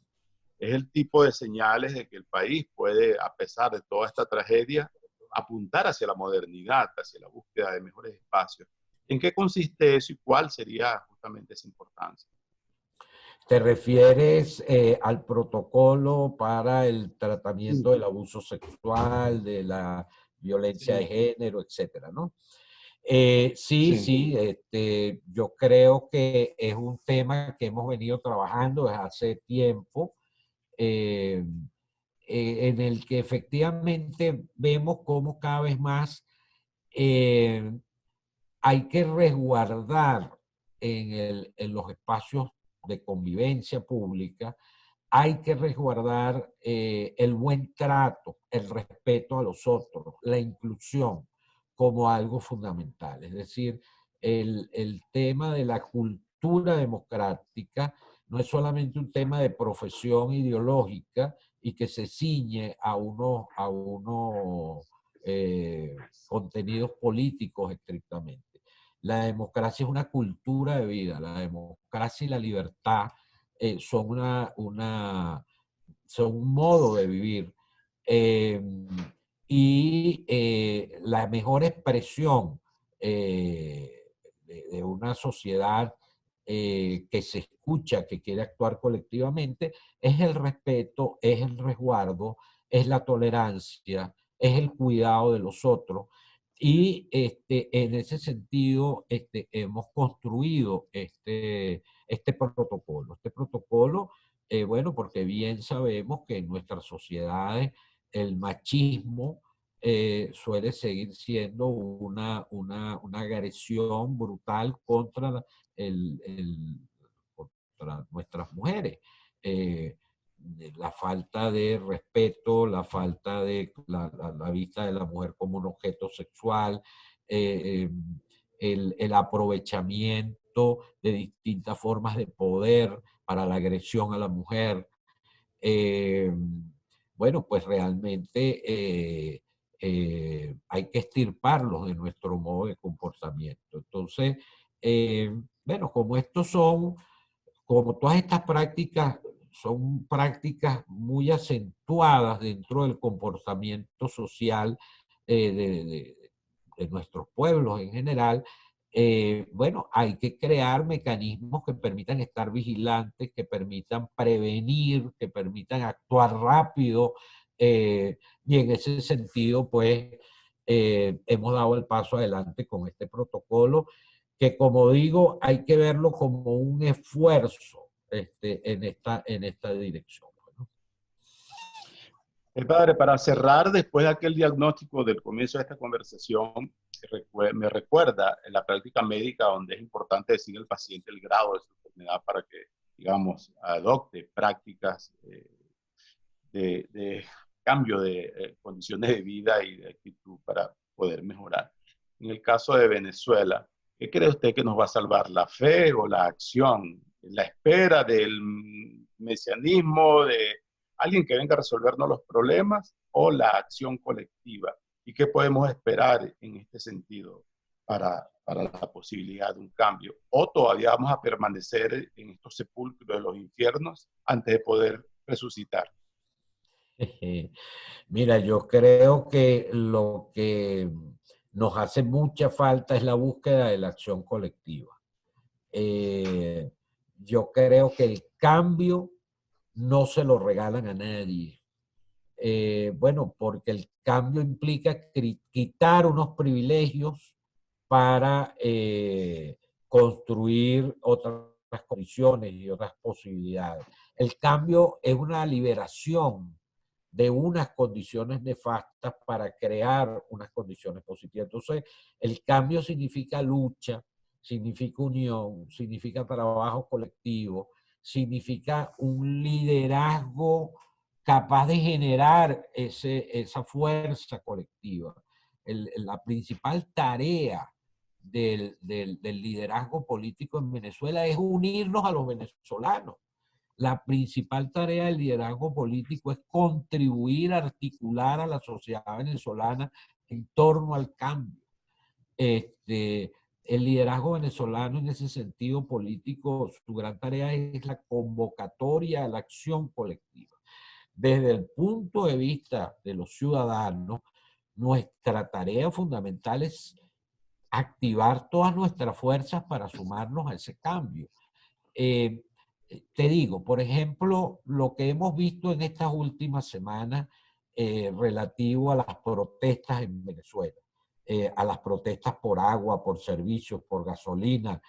Speaker 1: Es el tipo de señales de que el país puede, a pesar de toda esta tragedia, apuntar hacia la modernidad, hacia la búsqueda de mejores espacios. ¿En qué consiste eso y cuál sería justamente esa importancia?
Speaker 2: ¿Te refieres al protocolo para el
Speaker 1: Sí,
Speaker 2: tratamiento del abuso sexual, de la violencia de
Speaker 1: sí,
Speaker 2: género, etcétera, ¿no? Sí,
Speaker 1: sí.
Speaker 2: sí, yo creo que es un tema que hemos venido trabajando desde hace tiempo, eh, en el que efectivamente vemos cómo cada vez más eh, hay que resguardar en los espacios de convivencia pública, hay que resguardar el buen trato, el respeto a los otros, la inclusión como algo fundamental. Es decir, el tema de la cultura democrática no es solamente un tema de profesión ideológica y que se ciñe a unos contenidos políticos estrictamente. La democracia es una cultura de vida, la democracia y la libertad son son un modo de vivir. Eh, la mejor expresión de una sociedad que se escucha, que quiere actuar colectivamente, es el respeto, es el resguardo, es la tolerancia, es el cuidado de los otros. Y en ese sentido hemos construido este protocolo. Este protocolo, bueno, porque bien sabemos que en nuestras sociedades el machismo suele seguir siendo una agresión brutal contra nuestras mujeres. Eh, la falta de respeto, la falta de la vista de la mujer como un objeto sexual, eh, el aprovechamiento de distintas formas de poder para la agresión a la mujer. Eh, bueno, pues realmente hay que extirparlos de nuestro modo de comportamiento. Entonces, bueno, como todas estas prácticas son prácticas muy acentuadas dentro del comportamiento social, de nuestros pueblos en general, bueno, hay que crear mecanismos que permitan estar vigilantes, que permitan prevenir, que permitan actuar rápido, y en ese sentido, pues, hemos dado el paso adelante con este protocolo, que como digo, hay que verlo como un esfuerzo en esta dirección. ¿No?
Speaker 1: Padre, para cerrar, después de aquel diagnóstico del comienzo de esta conversación, me recuerda en la práctica médica donde es importante decir al paciente el grado de su enfermedad para que, digamos, adopte prácticas de cambio de condiciones de vida y de actitud para poder mejorar. En el caso de Venezuela, ¿qué cree usted que nos va a salvar? ¿La fe o la acción? ¿La espera del mesianismo, de alguien que venga a resolvernos los problemas o la acción colectiva? ¿Y qué podemos esperar en este sentido para la posibilidad de un cambio? ¿O todavía vamos a permanecer en estos sepulcros de los infiernos antes de poder resucitar?
Speaker 2: Mira, yo creo que lo que nos hace mucha falta es la búsqueda de la acción colectiva. Eh, yo creo que el cambio no se lo regalan a nadie. Bueno, porque el cambio implica quitar unos privilegios para construir otras condiciones y otras posibilidades. El cambio es una liberación de unas condiciones nefastas para crear unas condiciones positivas. Entonces, el cambio significa lucha, significa unión, significa trabajo colectivo, significa un liderazgo capaz de generar esa fuerza colectiva. La principal tarea del liderazgo político en Venezuela es unirnos a los venezolanos. La principal tarea del liderazgo político es contribuir a articular a la sociedad venezolana en torno al cambio. El liderazgo venezolano en ese sentido político, su gran tarea es la convocatoria a la acción colectiva. Desde el punto de vista de los ciudadanos, nuestra tarea fundamental es activar todas nuestras fuerzas para sumarnos a ese cambio. Eh, Te digo, por ejemplo, lo que hemos visto en estas últimas semanas relativo a las protestas en Venezuela, a las protestas por agua, por servicios, por gasolina.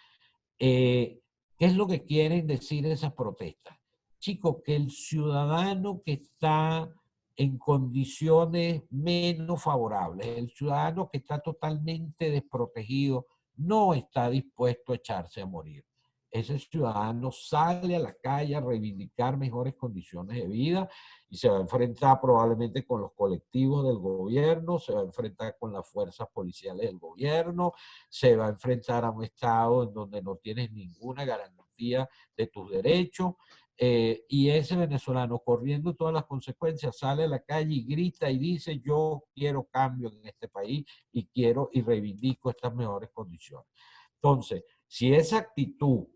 Speaker 2: ¿Qué es lo que quieren decir esas protestas? Chicos, que el ciudadano que está en condiciones menos favorables, el ciudadano que está totalmente desprotegido, no está dispuesto a echarse a morir. Ese ciudadano sale a la calle a reivindicar mejores condiciones de vida y se va a enfrentar probablemente con los colectivos del gobierno, se va a enfrentar con las fuerzas policiales del gobierno, se va a enfrentar a un Estado en donde no tienes ninguna garantía de tus derechos. Y ese venezolano, corriendo todas las consecuencias, sale a la calle y grita y dice: yo quiero cambio en este país y quiero y reivindico estas mejores condiciones. Entonces, si esa actitud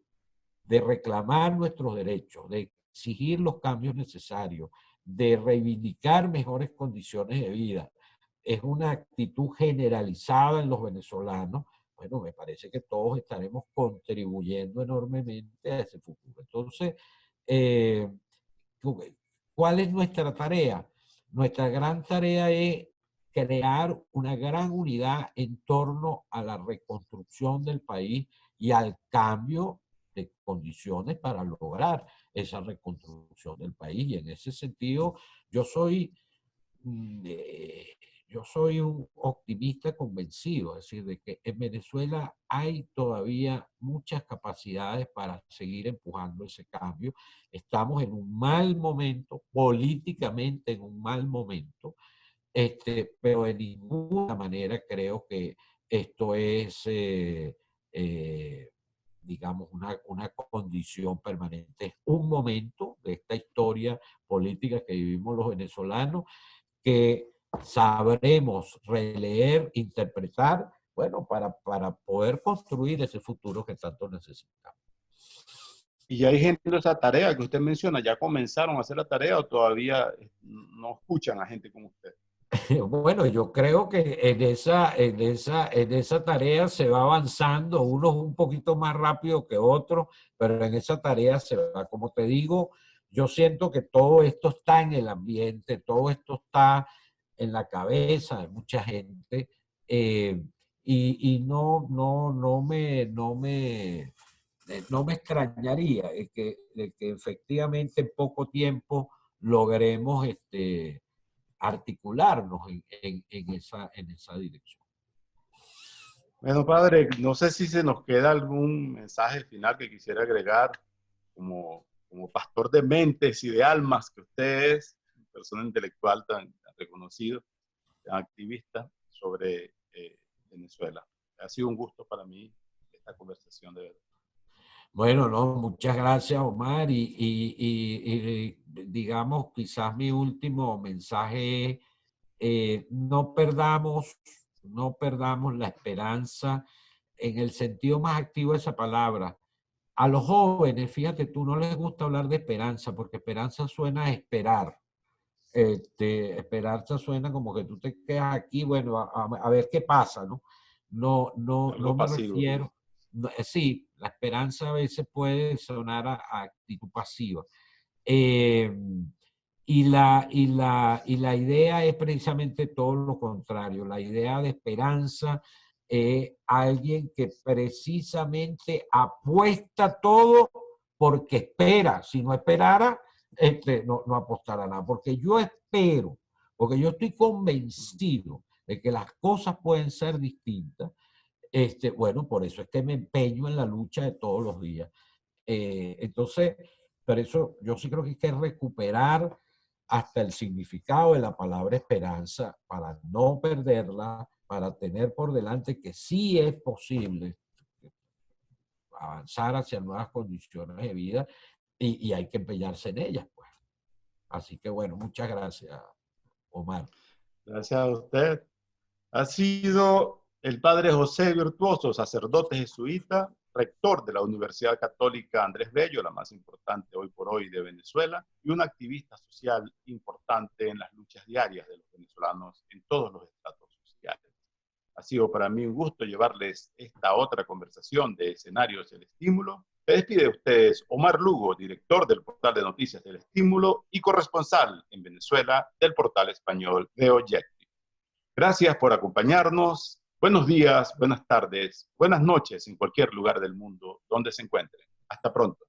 Speaker 2: de reclamar nuestros derechos, de exigir los cambios necesarios, de reivindicar mejores condiciones de vida, es una actitud generalizada en los venezolanos, bueno, me parece que todos estaremos contribuyendo enormemente a ese futuro. Entonces, eh, ¿cuál es nuestra tarea? Nuestra gran tarea es crear una gran unidad en torno a la reconstrucción del país y al cambio de condiciones para lograr esa reconstrucción del país. Y en ese sentido, yo soy yo soy un optimista convencido, es decir, de que en Venezuela hay todavía muchas capacidades para seguir empujando ese cambio. Estamos en un mal momento, políticamente en un mal momento, pero de ninguna manera creo que esto es, digamos, una condición permanente. Es un momento de esta historia política que vivimos los venezolanos que sabremos releer, interpretar, bueno, para poder construir ese futuro que tanto necesitamos.
Speaker 1: Y hay gente en esa tarea que usted menciona, ¿ya comenzaron a hacer la tarea o todavía no escuchan a gente como usted?
Speaker 2: Bueno, yo creo que en esa tarea se va avanzando, unos un poquito más rápido que otros, pero en esa tarea se va. Como te digo, yo siento que todo esto está en el ambiente, todo esto está en la cabeza de mucha gente, eh, y no me extrañaría de que efectivamente en poco tiempo logremos articularnos en esa dirección.
Speaker 1: Bueno, padre, no sé si se nos queda algún mensaje final que quisiera agregar como pastor de mentes y de almas que usted es, persona intelectual tan reconocido, tan activista sobre Venezuela. Ha sido un gusto para mí esta conversación de verdad.
Speaker 2: Bueno, no, muchas gracias, Omar. Digamos, quizás mi último mensaje es, no perdamos la esperanza en el sentido más activo de esa palabra. A los jóvenes, fíjate tú, no les gusta hablar de esperanza, porque esperanza suena a esperar. Esperanza suena como que tú te quedas aquí, bueno, a ver qué pasa, ¿no? No
Speaker 1: Algo
Speaker 2: me
Speaker 1: pasivo.
Speaker 2: refiero, sí, la esperanza a veces puede sonar a actitud pasiva. Eh, y la idea es precisamente todo lo contrario. La idea de esperanza es alguien que precisamente apuesta todo porque espera. Si no esperara, no apostará nada. Porque yo espero, porque yo estoy convencido de que las cosas pueden ser distintas. Bueno, por eso es que me empeño en la lucha de todos los días. Entonces, por eso yo sí creo que hay que recuperar hasta el significado de la palabra esperanza para no perderla, para tener por delante que sí es posible avanzar hacia nuevas condiciones de vida y hay que empeñarse en ellas, pues. Así que bueno, muchas gracias, Omar.
Speaker 1: Gracias a usted. Ha sido el padre José Virtuoso, sacerdote jesuita, rector de la Universidad Católica Andrés Bello, la más importante hoy por hoy de Venezuela, y un activista social importante en las luchas diarias de los venezolanos en todos los estratos sociales. Ha sido para mí un gusto llevarles esta otra conversación de Escenarios del Estímulo. Se despide de ustedes Omar Lugo, director del portal de noticias del Estímulo y corresponsal en Venezuela del portal español de Objective. Gracias por acompañarnos. Buenos días, buenas tardes, buenas noches en cualquier lugar del mundo donde se encuentren. Hasta pronto.